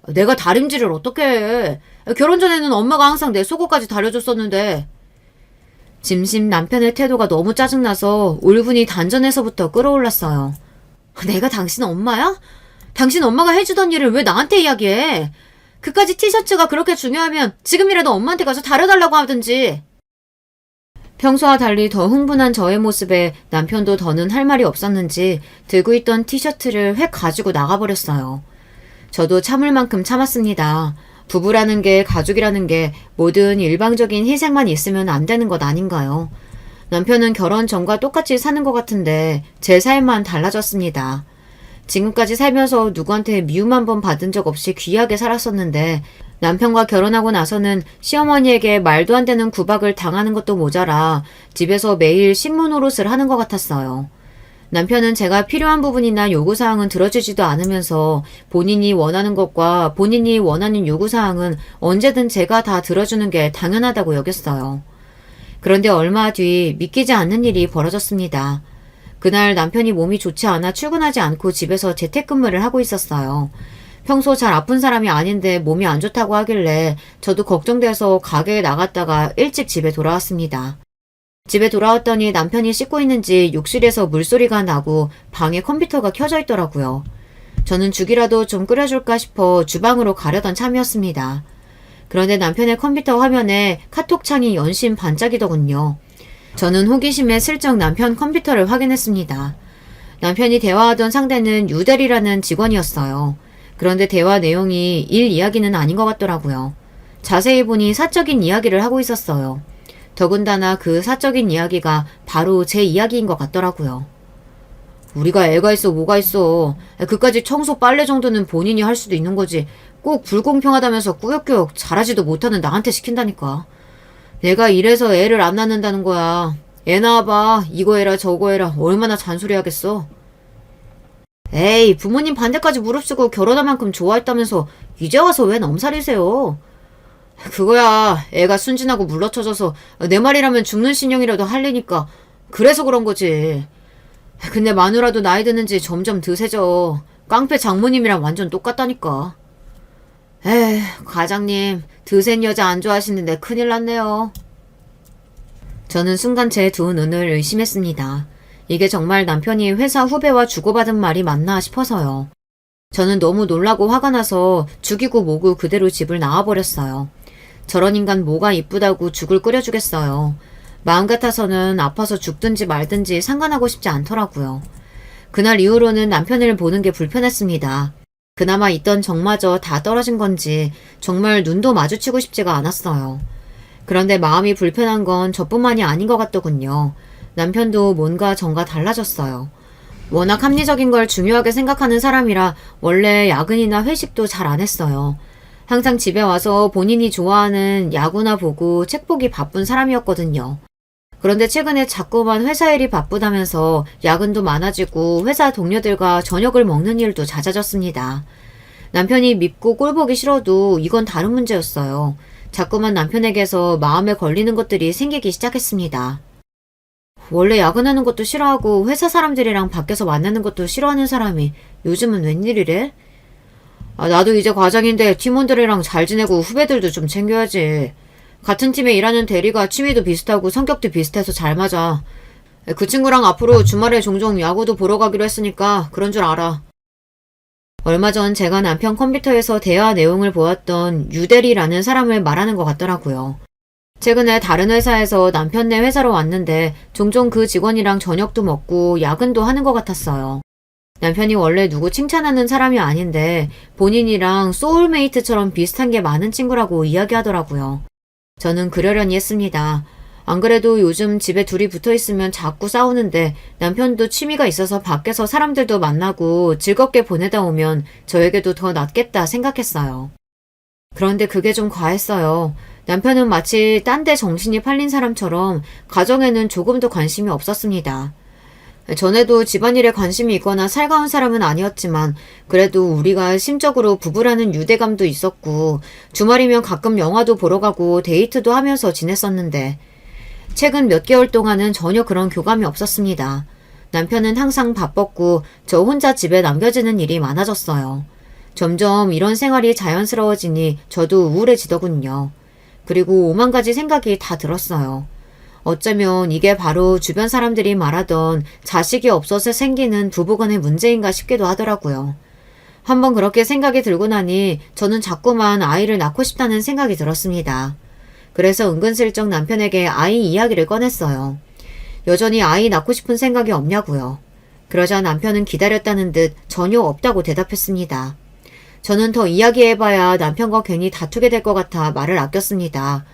내가 다림질을 어떻게 해. 결혼 전에는 엄마가 항상 내 속옷까지 다려줬었는데. 짐심 남편의 태도가 너무 짜증나서 울분이 단전에서부터 끌어올랐어요. 내가 당신 엄마야? 당신 엄마가 해주던 일을 왜 나한테 이야기해? 그까지 티셔츠가 그렇게 중요하면 지금이라도 엄마한테 가서 다려달라고 하든지. 평소와 달리 더 흥분한 저의 모습에 남편도 더는 할 말이 없었는지 들고 있던 티셔츠를 획 가지고 나가버렸어요. 저도 참을 만큼 참았습니다. 부부라는 게, 가족이라는 게 모든 일방적인 희생만 있으면 안 되는 것 아닌가요? 남편은 결혼 전과 똑같이 사는 것 같은데 제 삶만 달라졌습니다. 지금까지 살면서 누구한테 미움 한 번 받은 적 없이 귀하게 살았었는데 남편과 결혼하고 나서는 시어머니에게 말도 안 되는 구박을 당하는 것도 모자라 집에서 매일 식모 노릇을 하는 것 같았어요. 남편은 제가 필요한 부분이나 요구사항은 들어주지도 않으면서 본인이 원하는 것과 본인이 원하는 요구사항은 언제든 제가 다 들어주는 게 당연하다고 여겼어요. 그런데 얼마 뒤 믿기지 않는 일이 벌어졌습니다. 그날 남편이 몸이 좋지 않아 출근하지 않고 집에서 재택근무를 하고 있었어요. 평소 잘 아픈 사람이 아닌데 몸이 안 좋다고 하길래 저도 걱정돼서 가게에 나갔다가 일찍 집에 돌아왔습니다. 집에 돌아왔더니 남편이 씻고 있는지 욕실에서 물소리가 나고 방에 컴퓨터가 켜져 있더라고요. 저는 죽이라도 좀 끓여줄까 싶어 주방으로 가려던 참이었습니다. 그런데 남편의 컴퓨터 화면에 카톡창이 연신 반짝이더군요. 저는 호기심에 슬쩍 남편 컴퓨터를 확인했습니다. 남편이 대화하던 상대는 유대리라는 직원이었어요. 그런데 대화 내용이 일 이야기는 아닌 것 같더라고요. 자세히 보니 사적인 이야기를 하고 있었어요. 더군다나 그 사적인 이야기가 바로 제 이야기인 것 같더라고요. 우리가 애가 있어 뭐가 있어. 그까짓 청소 빨래 정도는 본인이 할 수도 있는 거지. 꼭 불공평하다면서 꾸역꾸역 잘하지도 못하는 나한테 시킨다니까. 내가 이래서 애를 안 낳는다는 거야. 애 낳아봐. 이거 해라 저거 해라. 얼마나 잔소리하겠어. 에이, 부모님 반대까지 무릅쓰고 결혼할 만큼 좋아했다면서 이제 와서 왜 넘살이세요? 그거야 애가 순진하고 물러쳐져서 내 말이라면 죽는 신용이라도 할래니까 그래서 그런 거지. 근데 마누라도 나이 드는지 점점 드세져. 깡패 장모님이랑 완전 똑같다니까. 에휴, 과장님 드센 여자 안 좋아하시는데 큰일 났네요. 저는 순간 제 두 눈을 의심했습니다. 이게 정말 남편이 회사 후배와 주고받은 말이 맞나 싶어서요. 저는 너무 놀라고 화가 나서 죽이고 뭐고 그대로 집을 나와버렸어요. 저런 인간 뭐가 이쁘다고 죽을 끓여주겠어요. 마음 같아서는 아파서 죽든지 말든지 상관하고 싶지 않더라고요. 그날 이후로는 남편을 보는 게 불편했습니다. 그나마 있던 정마저 다 떨어진 건지 정말 눈도 마주치고 싶지가 않았어요. 그런데 마음이 불편한 건 저뿐만이 아닌 것 같더군요. 남편도 뭔가 전과 달라졌어요. 워낙 합리적인 걸 중요하게 생각하는 사람이라 원래 야근이나 회식도 잘 안 했어요. 항상 집에 와서 본인이 좋아하는 야구나 보고 책 보기 바쁜 사람이었거든요. 그런데 최근에 자꾸만 회사 일이 바쁘다면서 야근도 많아지고 회사 동료들과 저녁을 먹는 일도 잦아졌습니다. 남편이 밉고 꼴보기 싫어도 이건 다른 문제였어요. 자꾸만 남편에게서 마음에 걸리는 것들이 생기기 시작했습니다. 원래 야근하는 것도 싫어하고 회사 사람들이랑 밖에서 만나는 것도 싫어하는 사람이 요즘은 웬일이래? 나도 이제 과장인데 팀원들이랑 잘 지내고 후배들도 좀 챙겨야지. 같은 팀에 일하는 대리가 취미도 비슷하고 성격도 비슷해서 잘 맞아. 그 친구랑 앞으로 주말에 종종 야구도 보러 가기로 했으니까 그런 줄 알아. 얼마 전 제가 남편 컴퓨터에서 대화 내용을 보았던 유대리라는 사람을 말하는 것 같더라고요. 최근에 다른 회사에서 남편네 회사로 왔는데 종종 그 직원이랑 저녁도 먹고 야근도 하는 것 같았어요. 남편이 원래 누구 칭찬하는 사람이 아닌데 본인이랑 소울메이트처럼 비슷한 게 많은 친구라고 이야기하더라고요. 저는 그러려니 했습니다. 안 그래도 요즘 집에 둘이 붙어 있으면 자꾸 싸우는데 남편도 취미가 있어서 밖에서 사람들도 만나고 즐겁게 보내다 오면 저에게도 더 낫겠다 생각했어요. 그런데 그게 좀 과했어요. 남편은 마치 딴 데 정신이 팔린 사람처럼 가정에는 조금도 관심이 없었습니다. 전에도 집안일에 관심이 있거나 살가운 사람은 아니었지만 그래도 우리가 심적으로 부부라는 유대감도 있었고 주말이면 가끔 영화도 보러 가고 데이트도 하면서 지냈었는데 최근 몇 개월 동안은 전혀 그런 교감이 없었습니다. 남편은 항상 바빴고 저 혼자 집에 남겨지는 일이 많아졌어요. 점점 이런 생활이 자연스러워지니 저도 우울해지더군요. 그리고 오만 가지 생각이 다 들었어요. 어쩌면 이게 바로 주변 사람들이 말하던 자식이 없어서 생기는 부부간의 문제인가 싶기도 하더라고요. 한번 그렇게 생각이 들고 나니 저는 자꾸만 아이를 낳고 싶다는 생각이 들었습니다. 그래서 은근슬쩍 남편에게 아이 이야기를 꺼냈어요. 여전히 아이 낳고 싶은 생각이 없냐고요. 그러자 남편은 기다렸다는 듯 전혀 없다고 대답했습니다. 저는 더 이야기해봐야 남편과 괜히 다투게 될 것 같아 말을 아꼈습니다.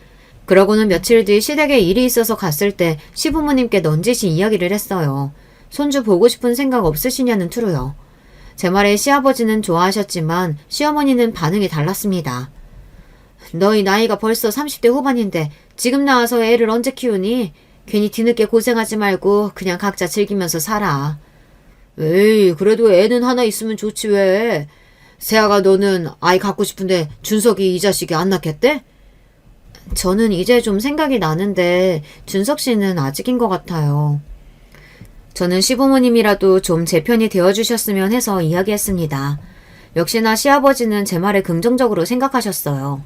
그러고는 며칠 뒤 시댁에 일이 있어서 갔을 때 시부모님께 넌지시 이야기를 했어요. 손주 보고 싶은 생각 없으시냐는 투로요. 제 말에 시아버지는 좋아하셨지만 시어머니는 반응이 달랐습니다. 너희 나이가 벌써 30대 후반인데 지금 나와서 애를 언제 키우니? 괜히 뒤늦게 고생하지 말고 그냥 각자 즐기면서 살아. 에이, 그래도 애는 하나 있으면 좋지 왜? 세아가 너는 아이 갖고 싶은데 준석이 이 자식이 안 낳겠대? 저는 이제 좀 생각이 나는데 준석 씨는 아직인 것 같아요. 저는 시부모님이라도 좀 제 편이 되어주셨으면 해서 이야기했습니다. 역시나 시아버지는 제 말을 긍정적으로 생각하셨어요.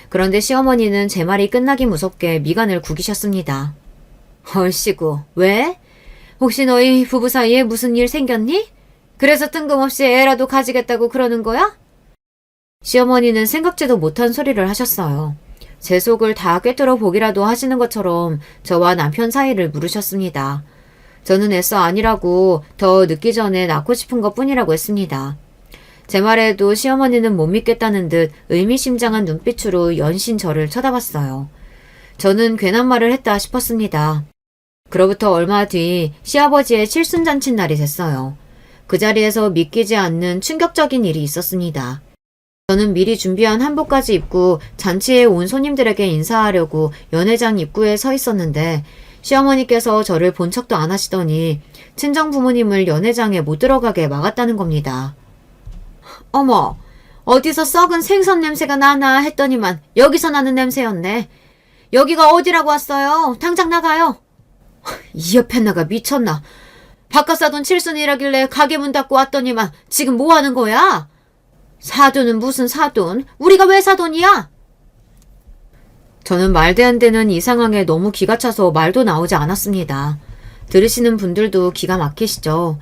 그런데 시어머니는 제 말이 끝나기 무섭게 미간을 구기셨습니다. 얼씨구, 왜? 혹시 너희 부부 사이에 무슨 일 생겼니? 그래서 뜬금없이 애라도 가지겠다고 그러는 거야? 시어머니는 생각지도 못한 소리를 하셨어요. 제 속을 다 꿰뚫어 보기라도 하시는 것처럼 저와 남편 사이를 물으셨습니다. 저는 애써 아니라고 더 늦기 전에 낳고 싶은 것 뿐이라고 했습니다. 제 말에도 시어머니는 못 믿겠다는 듯 의미심장한 눈빛으로 연신 저를 쳐다봤어요. 저는 괜한 말을 했다 싶었습니다. 그로부터 얼마 뒤 시아버지의 칠순잔치 날이 됐어요. 그 자리에서 믿기지 않는 충격적인 일이 있었습니다. 저는 미리 준비한 한복까지 입고 잔치에 온 손님들에게 인사하려고 연회장 입구에 서 있었는데 시어머니께서 저를 본 척도 안 하시더니 친정 부모님을 연회장에 못 들어가게 막았다는 겁니다. 어머, 어디서 썩은 생선 냄새가 나나 했더니만 여기서 나는 냄새였네. 여기가 어디라고 왔어요? 당장 나가요. 이 옆에 나가 미쳤나? 바깥 사돈 칠순이라길래 가게 문 닫고 왔더니만 지금 뭐 하는 거야? 사돈은 무슨 사돈? 우리가 왜 사돈이야? 저는 말도 안 되는 이 상황에 너무 기가 차서 말도 나오지 않았습니다. 들으시는 분들도 기가 막히시죠?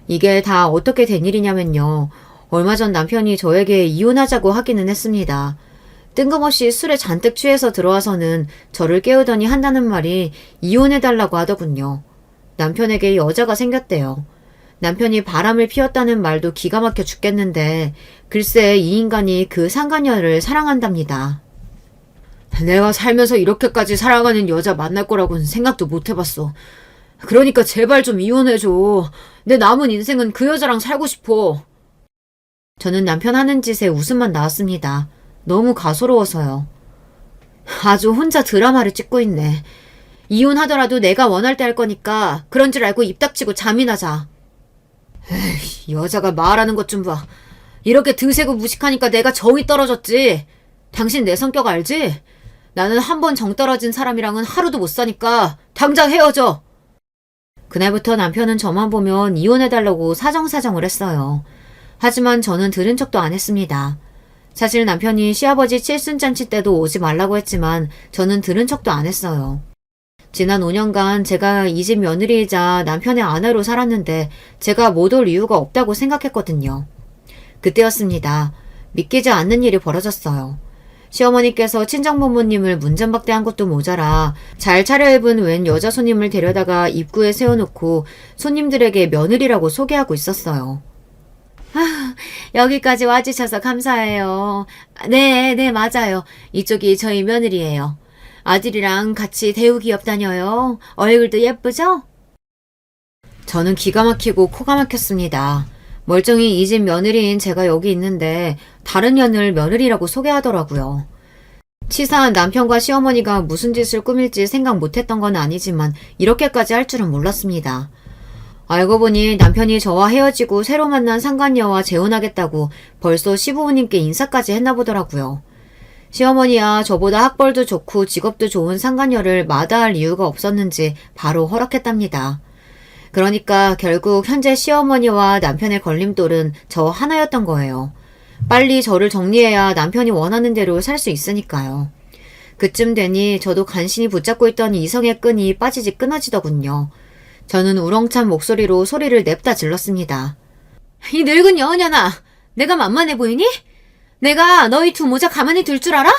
이게 다 어떻게 된 일이냐면요. 얼마 전 남편이 저에게 이혼하자고 하기는 했습니다. 뜬금없이 술에 잔뜩 취해서 들어와서는 저를 깨우더니 한다는 말이 이혼해달라고 하더군요. 남편에게 여자가 생겼대요. 남편이 바람을 피웠다는 말도 기가 막혀 죽겠는데 글쎄 이 인간이 그 상간녀를 사랑한답니다. 내가 살면서 이렇게까지 사랑하는 여자 만날 거라고는 생각도 못 해봤어. 그러니까 제발 좀 이혼해줘. 내 남은 인생은 그 여자랑 살고 싶어. 저는 남편 하는 짓에 웃음만 나왔습니다. 너무 가소로워서요. 아주 혼자 드라마를 찍고 있네. 이혼하더라도 내가 원할 때 할 거니까 그런 줄 알고 입 닥치고 잠이나 자. 에이, 여자가 말하는 것 좀 봐. 이렇게 드세고 무식하니까 내가 정이 떨어졌지. 당신 내 성격 알지? 나는 한 번 정 떨어진 사람이랑은 하루도 못 사니까 당장 헤어져. 그날부터 남편은 저만 보면 이혼해달라고 사정사정을 했어요. 하지만 저는 들은 척도 안 했습니다. 사실 남편이 시아버지 칠순잔치 때도 오지 말라고 했지만 저는 들은 척도 안 했어요. 지난 5년간 제가 이 집 며느리이자 남편의 아내로 살았는데 제가 못 올 이유가 없다고 생각했거든요. 그때였습니다. 믿기지 않는 일이 벌어졌어요. 시어머니께서 친정부모님을 문전박대한 것도 모자라 잘 차려입은 웬 여자 손님을 데려다가 입구에 세워놓고 손님들에게 며느리라고 소개하고 있었어요. 아, 여기까지 와주셔서 감사해요. 네, 맞아요. 이쪽이 저희 며느리예요. 아들이랑 같이 대우기업 다녀요. 얼굴도 예쁘죠? 저는 기가 막히고 코가 막혔습니다. 멀쩡히 이 집 며느리인 제가 여기 있는데 다른 년을 며느리라고 소개하더라고요. 치사한 남편과 시어머니가 무슨 짓을 꾸밀지 생각 못했던 건 아니지만 이렇게까지 할 줄은 몰랐습니다. 알고 보니 남편이 저와 헤어지고 새로 만난 상간녀와 재혼하겠다고 벌써 시부모님께 인사까지 했나 보더라고요. 시어머니야 저보다 학벌도 좋고 직업도 좋은 상간녀를 마다할 이유가 없었는지 바로 허락했답니다. 그러니까 결국 현재 시어머니와 남편의 걸림돌은 저 하나였던 거예요. 빨리 저를 정리해야 남편이 원하는 대로 살 수 있으니까요. 그쯤 되니 저도 간신히 붙잡고 있던 이성의 끈이 빠지지 끊어지더군요. 저는 우렁찬 목소리로 소리를 냅다 질렀습니다. 이 늙은 여은년아, 내가 만만해 보이니? 내가 너희 두 모자 가만히 둘 줄 알아?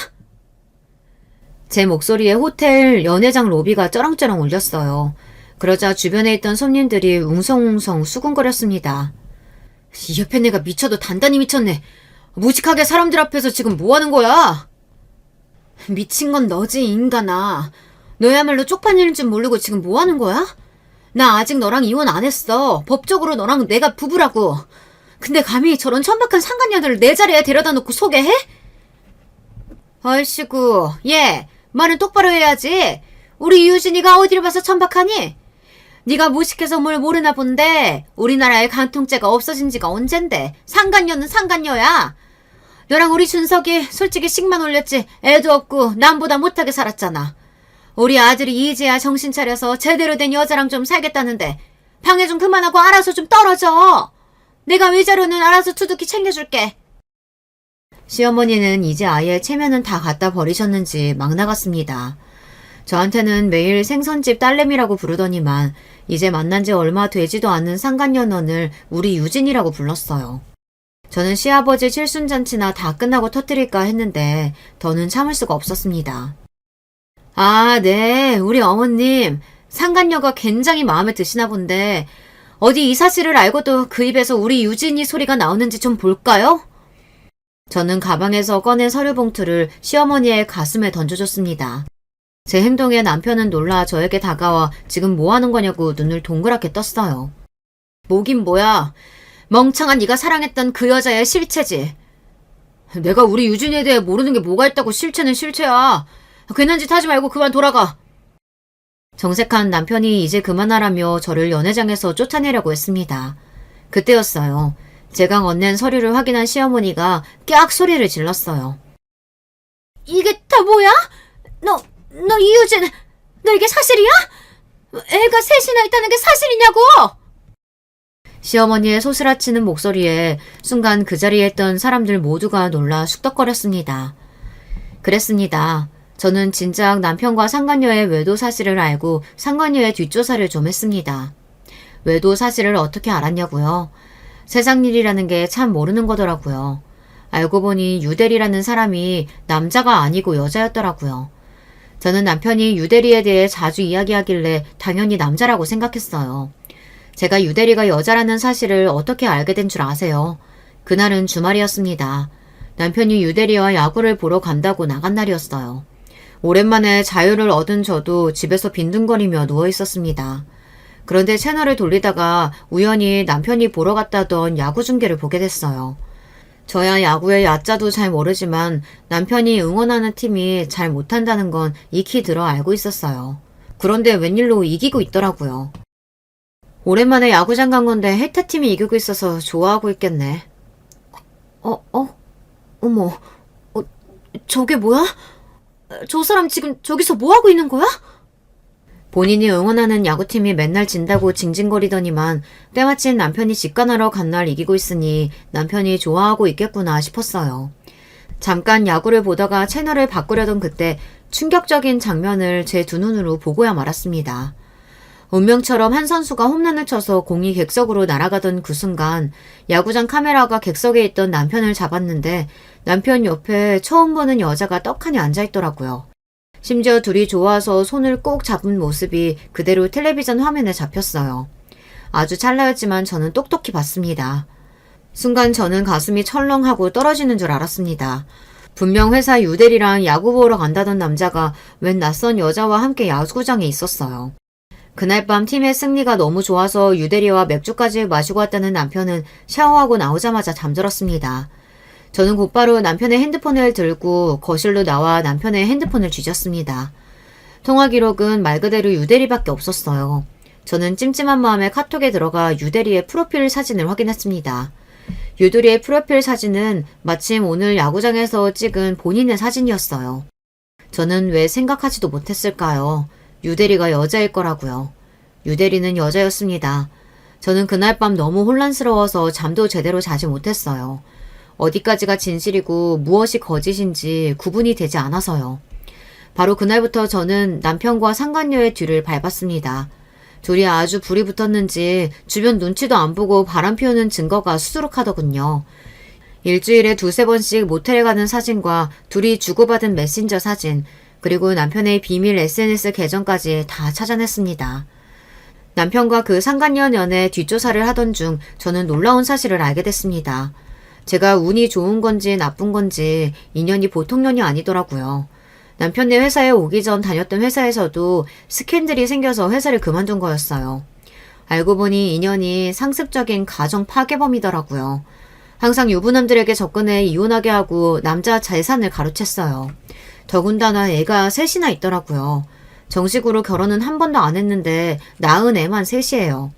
제 목소리에 호텔 연회장 로비가 쩌렁쩌렁 울렸어요. 그러자 주변에 있던 손님들이 웅성웅성 수군거렸습니다. 이 옆에 내가 미쳐도 단단히 미쳤네. 무식하게 사람들 앞에서 지금 뭐 하는 거야? 미친 건 너지, 인간아. 너야말로 쪽팔리는 줄 모르고 지금 뭐 하는 거야? 나 아직 너랑 이혼 안 했어. 법적으로 너랑 내가 부부라고. 근데 감히 저런 천박한 상간녀들을 내 자리에 데려다 놓고 소개해? 얼씨구, 얘, 말은 똑바로 해야지. 우리 유진이가 어디를 봐서 천박하니? 네가 무식해서 뭘 모르나 본데 우리나라에 간통죄가 없어진 지가 언젠데 상간녀는 상간녀야. 너랑 우리 준석이 솔직히 식만 올렸지 애도 없고 남보다 못하게 살았잖아. 우리 아들이 이제야 정신 차려서 제대로 된 여자랑 좀 살겠다는데 방해 좀 그만하고 알아서 좀 떨어져. 내가 위자료는 알아서 두둑히 챙겨줄게. 시어머니는 이제 아예 체면은 다 갖다 버리셨는지 막 나갔습니다. 저한테는 매일 생선집 딸내미라고 부르더니만 이제 만난 지 얼마 되지도 않은 상간년원을 우리 유진이라고 불렀어요. 저는 시아버지 칠순잔치나 다 끝나고 터뜨릴까 했는데 더는 참을 수가 없었습니다. 아, 네. 우리 어머님. 상간녀가 굉장히 마음에 드시나 본데 어디 이 사실을 알고도 그 입에서 우리 유진이 소리가 나오는지 좀 볼까요? 저는 가방에서 꺼낸 서류 봉투를 시어머니의 가슴에 던져줬습니다. 제 행동에 남편은 놀라 저에게 다가와 지금 뭐 하는 거냐고 눈을 동그랗게 떴어요. 뭐긴 뭐야. 멍청한 네가 사랑했던 그 여자의 실체지. 내가 우리 유진이에 대해 모르는 게 뭐가 있다고 실체는 실체야. 괜한 짓 하지 말고 그만 돌아가. 정색한 남편이 이제 그만하라며 저를 연회장에서 쫓아내려고 했습니다. 그때였어요. 제가 건넨 서류를 확인한 시어머니가 깍 소리를 질렀어요. 이게 다 뭐야? 너 이유진, 너 이게 사실이야? 애가 셋이나 있다는 게 사실이냐고! 시어머니의 소스라치는 목소리에 순간 그 자리에 있던 사람들 모두가 놀라 쑥덕거렸습니다. 그랬습니다. 저는 진작 남편과 상간녀의 외도 사실을 알고 상간녀의 뒷조사를 좀 했습니다. 외도 사실을 어떻게 알았냐고요? 세상 일이라는 게 참 모르는 거더라고요. 알고 보니 유대리라는 사람이 남자가 아니고 여자였더라고요. 저는 남편이 유대리에 대해 자주 이야기하길래 당연히 남자라고 생각했어요. 제가 유대리가 여자라는 사실을 어떻게 알게 된 줄 아세요? 그날은 주말이었습니다. 남편이 유대리와 야구를 보러 간다고 나간 날이었어요. 오랜만에 자유를 얻은 저도 집에서 빈둥거리며 누워있었습니다. 그런데 채널을 돌리다가 우연히 남편이 보러 갔다던 야구 중계를 보게 됐어요. 저야 야구의 야자도 잘 모르지만 남편이 응원하는 팀이 잘 못한다는 건 익히 들어 알고 있었어요. 그런데 웬일로 이기고 있더라고요. 오랜만에 야구장 간 건데 해태팀이 이기고 있어서 좋아하고 있겠네. 어머, 저게 뭐야? 저 사람 지금 저기서 뭐하고 있는 거야? 본인이 응원하는 야구팀이 맨날 진다고 징징거리더니만 때마침 남편이 직관하러 간 날 이기고 있으니 남편이 좋아하고 있겠구나 싶었어요. 잠깐 야구를 보다가 채널을 바꾸려던 그때 충격적인 장면을 제 두 눈으로 보고야 말았습니다. 운명처럼 한 선수가 홈런을 쳐서 공이 객석으로 날아가던 그 순간 야구장 카메라가 객석에 있던 남편을 잡았는데 남편 옆에 처음 보는 여자가 떡하니 앉아있더라고요. 심지어 둘이 좋아서 손을 꼭 잡은 모습이 그대로 텔레비전 화면에 잡혔어요. 아주 찰나였지만 저는 똑똑히 봤습니다. 순간 저는 가슴이 철렁하고 떨어지는 줄 알았습니다. 분명 회사 유대리랑 야구 보러 간다던 남자가 웬 낯선 여자와 함께 야구장에 있었어요. 그날 밤 팀의 승리가 너무 좋아서 유대리와 맥주까지 마시고 왔다는 남편은 샤워하고 나오자마자 잠들었습니다. 저는 곧바로 남편의 핸드폰을 들고 거실로 나와 남편의 핸드폰을 뒤졌습니다. 통화 기록은 말 그대로 유대리밖에 없었어요. 저는 찜찜한 마음에 카톡에 들어가 유대리의 프로필 사진을 확인했습니다. 유대리의 프로필 사진은 마침 오늘 야구장에서 찍은 본인의 사진이었어요. 저는 왜 생각하지도 못했을까요? 유대리가 여자일 거라고요. 유대리는 여자였습니다. 저는 그날 밤 너무 혼란스러워서 잠도 제대로 자지 못했어요. 어디까지가 진실이고 무엇이 거짓인지 구분이 되지 않아서요. 바로 그날부터 저는 남편과 상간녀의 뒤를 밟았습니다. 둘이 아주 불이 붙었는지 주변 눈치도 안 보고 바람 피우는 증거가 수두룩하더군요. 일주일에 두세 번씩 모텔에 가는 사진과 둘이 주고받은 메신저 사진, 그리고 남편의 비밀 SNS 계정까지 다 찾아냈습니다. 남편과 그 상간녀 연애 뒷조사를 하던 중 저는 놀라운 사실을 알게 됐습니다. 제가 운이 좋은 건지 나쁜 건지 인연이 보통 년이 아니더라고요. 남편네 회사에 오기 전 다녔던 회사에서도 스캔들이 생겨서 회사를 그만둔 거였어요. 알고 보니 인연이 상습적인 가정 파괴범이더라고요. 항상 유부남들에게 접근해 이혼하게 하고 남자 재산을 가로챘어요. 더군다나 애가 셋이나 있더라고요. 정식으로 결혼은 한 번도 안 했는데 낳은 애만 셋이에요.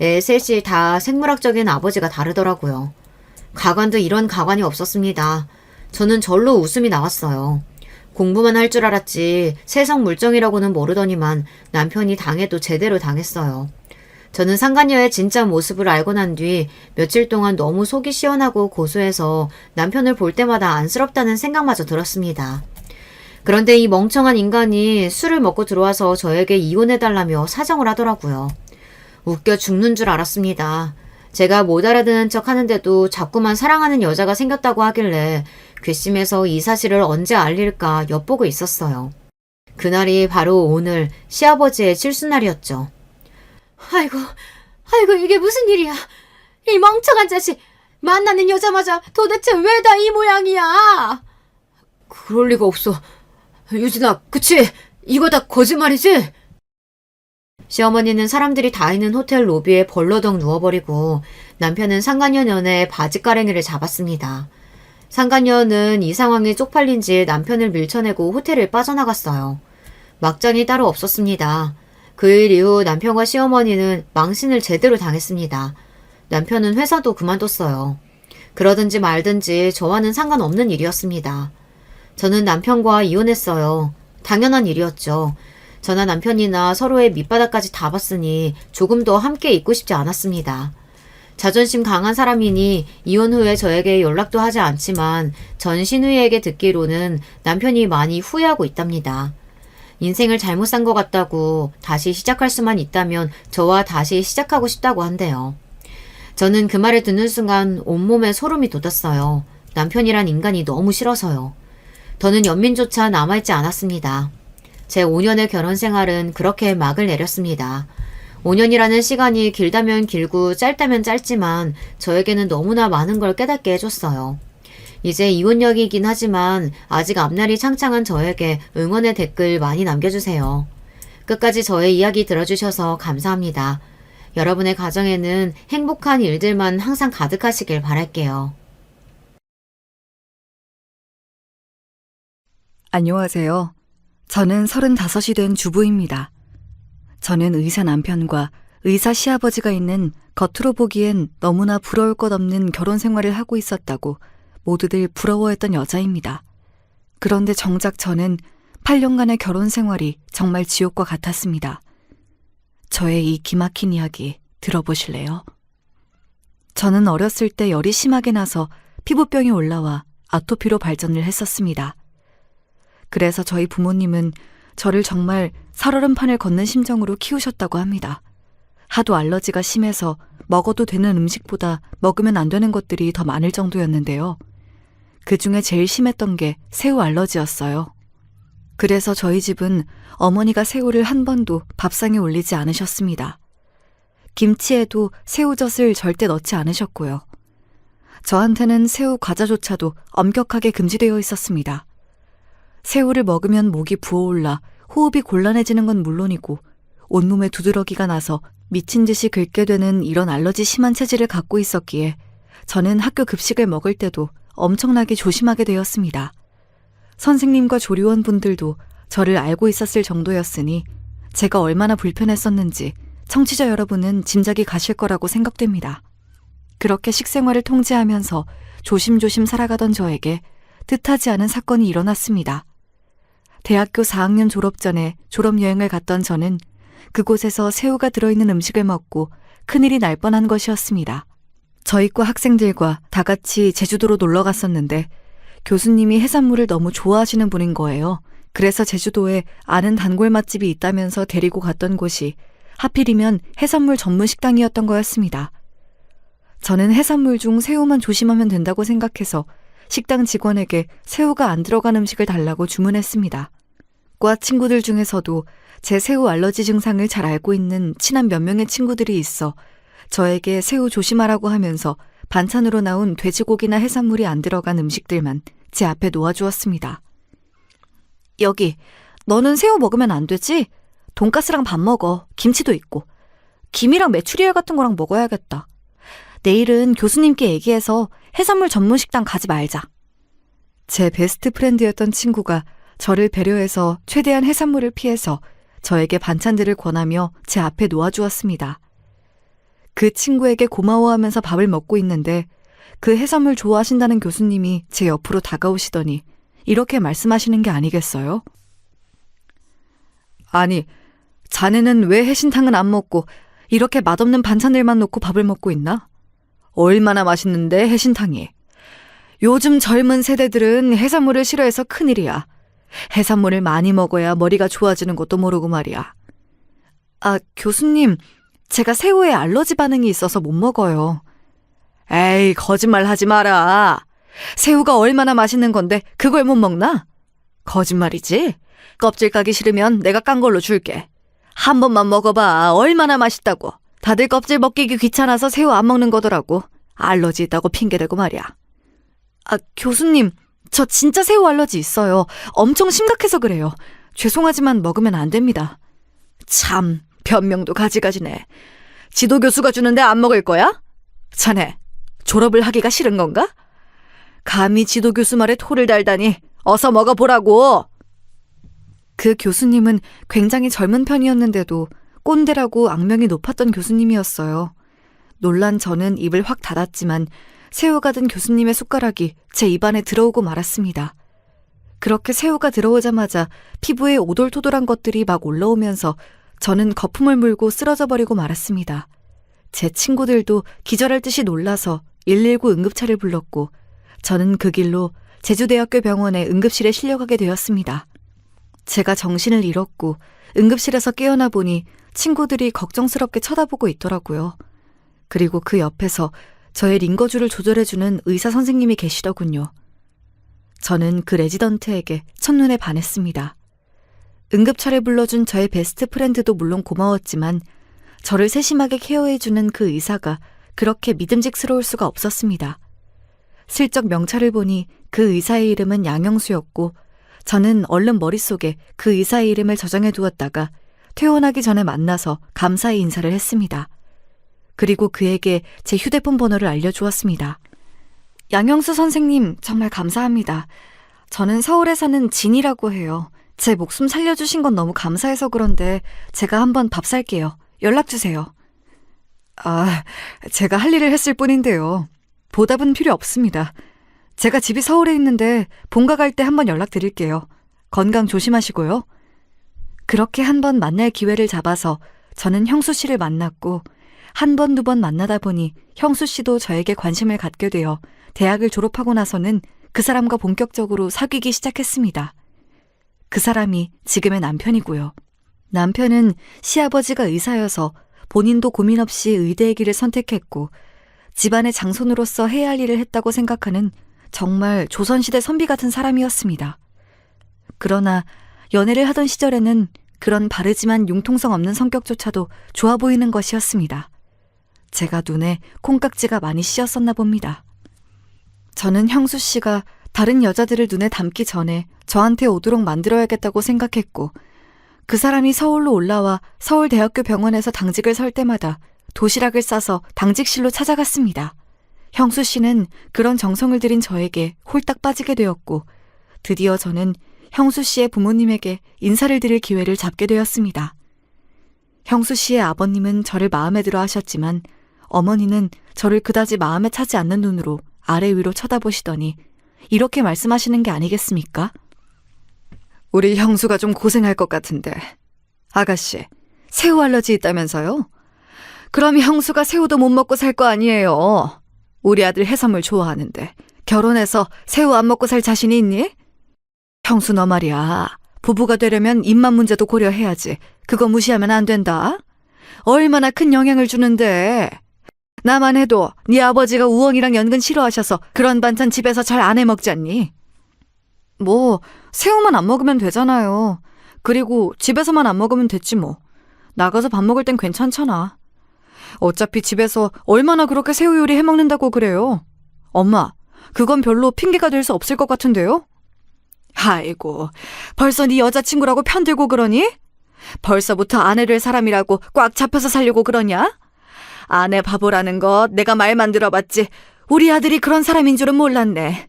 애 셋이 다 생물학적인 아버지가 다르더라고요. 가관도 이런 가관이 없었습니다. 저는 절로 웃음이 나왔어요. 공부만 할 줄 알았지 세상 물정이라고는 모르더니만 남편이 당해도 제대로 당했어요. 저는 상간녀의 진짜 모습을 알고 난 뒤 며칠 동안 너무 속이 시원하고 고소해서 남편을 볼 때마다 안쓰럽다는 생각마저 들었습니다. 그런데 이 멍청한 인간이 술을 먹고 들어와서 저에게 이혼해달라며 사정을 하더라고요. 웃겨 죽는 줄 알았습니다. 제가 못 알아듣는 척 하는데도 자꾸만 사랑하는 여자가 생겼다고 하길래 괘씸해서 이 사실을 언제 알릴까 엿보고 있었어요. 그날이 바로 오늘 시아버지의 칠순날이었죠. 아이고, 이게 무슨 일이야. 이 멍청한 자식, 만나는 여자마자 도대체 왜 다 이 모양이야? 그럴 리가 없어. 유진아, 그치? 이거 다 거짓말이지? 시어머니는 사람들이 다 있는 호텔 로비에 벌러덩 누워버리고 남편은 상간녀 년에 바지가랭이를 잡았습니다. 상간녀는 이 상황에 쪽팔린지 남편을 밀쳐내고 호텔을 빠져나갔어요. 막장이 따로 없었습니다. 그 일 이후 남편과 시어머니는 망신을 제대로 당했습니다. 남편은 회사도 그만뒀어요. 그러든지 말든지 저와는 상관없는 일이었습니다. 저는 남편과 이혼했어요. 당연한 일이었죠. 저나 남편이나 서로의 밑바닥까지 다 봤으니 조금 더 함께 있고 싶지 않았습니다. 자존심 강한 사람이니 이혼 후에 저에게 연락도 하지 않지만 전 신우이에게 듣기로는 남편이 많이 후회하고 있답니다. 인생을 잘못 산 것 같다고 다시 시작할 수만 있다면 저와 다시 시작하고 싶다고 한대요. 저는 그 말을 듣는 순간 온몸에 소름이 돋았어요. 남편이란 인간이 너무 싫어서요. 더는 연민조차 남아있지 않았습니다. 제 5년의 결혼 생활은 그렇게 막을 내렸습니다. 5년이라는 시간이 길다면 길고 짧다면 짧지만 저에게는 너무나 많은 걸 깨닫게 해줬어요. 이제 이혼역이긴 하지만 아직 앞날이 창창한 저에게 응원의 댓글 많이 남겨주세요. 끝까지 저의 이야기 들어주셔서 감사합니다. 여러분의 가정에는 행복한 일들만 항상 가득하시길 바랄게요. 안녕하세요. 저는 35이 된 주부입니다. 저는 의사 남편과 의사 시아버지가 있는 겉으로 보기엔 너무나 부러울 것 없는 결혼 생활을 하고 있었다고 모두들 부러워했던 여자입니다. 그런데 정작 저는 8년간의 결혼 생활이 정말 지옥과 같았습니다. 저의 이 기막힌 이야기 들어보실래요? 저는 어렸을 때 열이 심하게 나서 피부병이 올라와 아토피로 발전을 했었습니다. 그래서 저희 부모님은 저를 정말 살얼음판을 걷는 심정으로 키우셨다고 합니다. 하도 알러지가 심해서 먹어도 되는 음식보다 먹으면 안 되는 것들이 더 많을 정도였는데요. 그 중에 제일 심했던 게 새우 알러지였어요. 그래서 저희 집은 어머니가 새우를 한 번도 밥상에 올리지 않으셨습니다. 김치에도 새우젓을 절대 넣지 않으셨고요. 저한테는 새우 과자조차도 엄격하게 금지되어 있었습니다. 새우를 먹으면 목이 부어올라 호흡이 곤란해지는 건 물론이고 온몸에 두드러기가 나서 미친 듯이 긁게 되는 이런 알러지 심한 체질을 갖고 있었기에 저는 학교 급식을 먹을 때도 엄청나게 조심하게 되었습니다. 선생님과 조리원분들도 저를 알고 있었을 정도였으니 제가 얼마나 불편했었는지 청취자 여러분은 짐작이 가실 거라고 생각됩니다. 그렇게 식생활을 통제하면서 조심조심 살아가던 저에게 뜻하지 않은 사건이 일어났습니다. 대학교 4학년 졸업 전에 졸업여행을 갔던 저는 그곳에서 새우가 들어있는 음식을 먹고 큰일이 날 뻔한 것이었습니다. 저희 과 학생들과 다 같이 제주도로 놀러 갔었는데 교수님이 해산물을 너무 좋아하시는 분인 거예요. 그래서 제주도에 아는 단골 맛집이 있다면서 데리고 갔던 곳이 하필이면 해산물 전문 식당이었던 거였습니다. 저는 해산물 중 새우만 조심하면 된다고 생각해서 식당 직원에게 새우가 안 들어간 음식을 달라고 주문했습니다. 과 친구들 중에서도 제 새우 알러지 증상을 잘 알고 있는 친한 몇 명의 친구들이 있어 저에게 새우 조심하라고 하면서 반찬으로 나온 돼지고기나 해산물이 안 들어간 음식들만 제 앞에 놓아주었습니다. 여기, 너는 새우 먹으면 안 되지? 돈가스랑 밥 먹어. 김치도 있고. 김이랑 메추리알 같은 거랑 먹어야겠다. 내일은 교수님께 얘기해서 해산물 전문 식당 가지 말자. 제 베스트 프렌드였던 친구가 저를 배려해서 최대한 해산물을 피해서 저에게 반찬들을 권하며 제 앞에 놓아주었습니다. 그 친구에게 고마워하면서 밥을 먹고 있는데 그 해산물 좋아하신다는 교수님이 제 옆으로 다가오시더니 이렇게 말씀하시는 게 아니겠어요? 아니, 자네는 왜 해신탕은 안 먹고 이렇게 맛없는 반찬들만 놓고 밥을 먹고 있나? 얼마나 맛있는데 해신탕이. 요즘 젊은 세대들은 해산물을 싫어해서 큰일이야. 해산물을 많이 먹어야 머리가 좋아지는 것도 모르고 말이야. 아, 교수님, 제가 새우에 알러지 반응이 있어서 못 먹어요. 에이, 거짓말 하지 마라. 새우가 얼마나 맛있는 건데 그걸 못 먹나? 거짓말이지? 껍질 까기 싫으면 내가 깐 걸로 줄게. 한 번만 먹어봐. 얼마나 맛있다고. 다들 껍질 먹기기 귀찮아서 새우 안 먹는 거더라고. 알러지 있다고 핑계대고 말이야. 아, 교수님, 저 진짜 새우 알러지 있어요. 엄청 심각해서 그래요. 죄송하지만 먹으면 안 됩니다. 참, 변명도 가지가지네. 지도교수가 주는데 안 먹을 거야? 자네, 졸업을 하기가 싫은 건가? 감히 지도교수 말에 토를 달다니 어서 먹어보라고. 그 교수님은 굉장히 젊은 편이었는데도 꼰대라고 악명이 높았던 교수님이었어요. 놀란 저는 입을 확 닫았지만 새우가 든 교수님의 숟가락이 제 입안에 들어오고 말았습니다. 그렇게 새우가 들어오자마자 피부에 오돌토돌한 것들이 막 올라오면서 저는 거품을 물고 쓰러져 버리고 말았습니다. 제 친구들도 기절할 듯이 놀라서 119 응급차를 불렀고 저는 그 길로 제주대학교 병원의 응급실에 실려가게 되었습니다. 제가 정신을 잃었고 응급실에서 깨어나 보니 친구들이 걱정스럽게 쳐다보고 있더라고요. 그리고 그 옆에서 저의 링거줄을 조절해주는 의사 선생님이 계시더군요. 저는 그 레지던트에게 첫눈에 반했습니다. 응급차를 불러준 저의 베스트 프렌드도 물론 고마웠지만 저를 세심하게 케어해주는 그 의사가 그렇게 믿음직스러울 수가 없었습니다. 슬쩍 명찰을 보니 그 의사의 이름은 양영수였고 저는 얼른 머릿속에 그 의사의 이름을 저장해 두었다가 퇴원하기 전에 만나서 감사의 인사를 했습니다. 그리고 그에게 제 휴대폰 번호를 알려주었습니다. 양영수 선생님, 정말 감사합니다. 저는 서울에 사는 진이라고 해요. 제 목숨 살려주신 건 너무 감사해서 그런데 제가 한번 밥 살게요. 연락주세요. 아, 제가 할 일을 했을 뿐인데요. 보답은 필요 없습니다. 제가 집이 서울에 있는데 본가 갈 때 한번 연락드릴게요. 건강 조심하시고요. 그렇게 한번 만날 기회를 잡아서 저는 형수 씨를 만났고 한 번, 두 번 만나다 보니 형수 씨도 저에게 관심을 갖게 되어 대학을 졸업하고 나서는 그 사람과 본격적으로 사귀기 시작했습니다. 그 사람이 지금의 남편이고요. 남편은 시아버지가 의사여서 본인도 고민 없이 의대의 길을 선택했고 집안의 장손으로서 해야 할 일을 했다고 생각하는 정말 조선시대 선비 같은 사람이었습니다. 그러나 연애를 하던 시절에는 그런 바르지만 융통성 없는 성격조차도 좋아 보이는 것이었습니다. 제가 눈에 콩깍지가 많이 씌었었나 봅니다. 저는 형수 씨가 다른 여자들을 눈에 담기 전에 저한테 오도록 만들어야겠다고 생각했고 그 사람이 서울로 올라와 서울대학교 병원에서 당직을 설 때마다 도시락을 싸서 당직실로 찾아갔습니다. 형수 씨는 그런 정성을 들인 저에게 홀딱 빠지게 되었고 드디어 저는 형수 씨의 부모님에게 인사를 드릴 기회를 잡게 되었습니다. 형수 씨의 아버님은 저를 마음에 들어 하셨지만 어머니는 저를 그다지 마음에 차지 않는 눈으로 아래 위로 쳐다보시더니 이렇게 말씀하시는 게 아니겠습니까? 우리 형수가 좀 고생할 것 같은데. 아가씨, 새우 알러지 있다면서요? 그럼 형수가 새우도 못 먹고 살 거 아니에요. 우리 아들 해산물 좋아하는데 결혼해서 새우 안 먹고 살 자신이 있니? 형수 너 말이야. 부부가 되려면 입맛 문제도 고려해야지. 그거 무시하면 안 된다. 얼마나 큰 영향을 주는데. 나만 해도 네 아버지가 우엉이랑 연근 싫어하셔서 그런 반찬 집에서 잘 안 해먹지 않니? 뭐 새우만 안 먹으면 되잖아요. 그리고 집에서만 안 먹으면 됐지 뭐. 나가서 밥 먹을 땐 괜찮잖아. 어차피 집에서 얼마나 그렇게 새우 요리 해먹는다고 그래요. 엄마, 그건 별로 핑계가 될 수 없을 것 같은데요? 아이고, 벌써 네 여자친구라고 편들고 그러니? 벌써부터 아내를 사람이라고 꽉 잡혀서 살려고 그러냐? 아내 바보라는 것 내가 말만 들어봤지 우리 아들이 그런 사람인 줄은 몰랐네.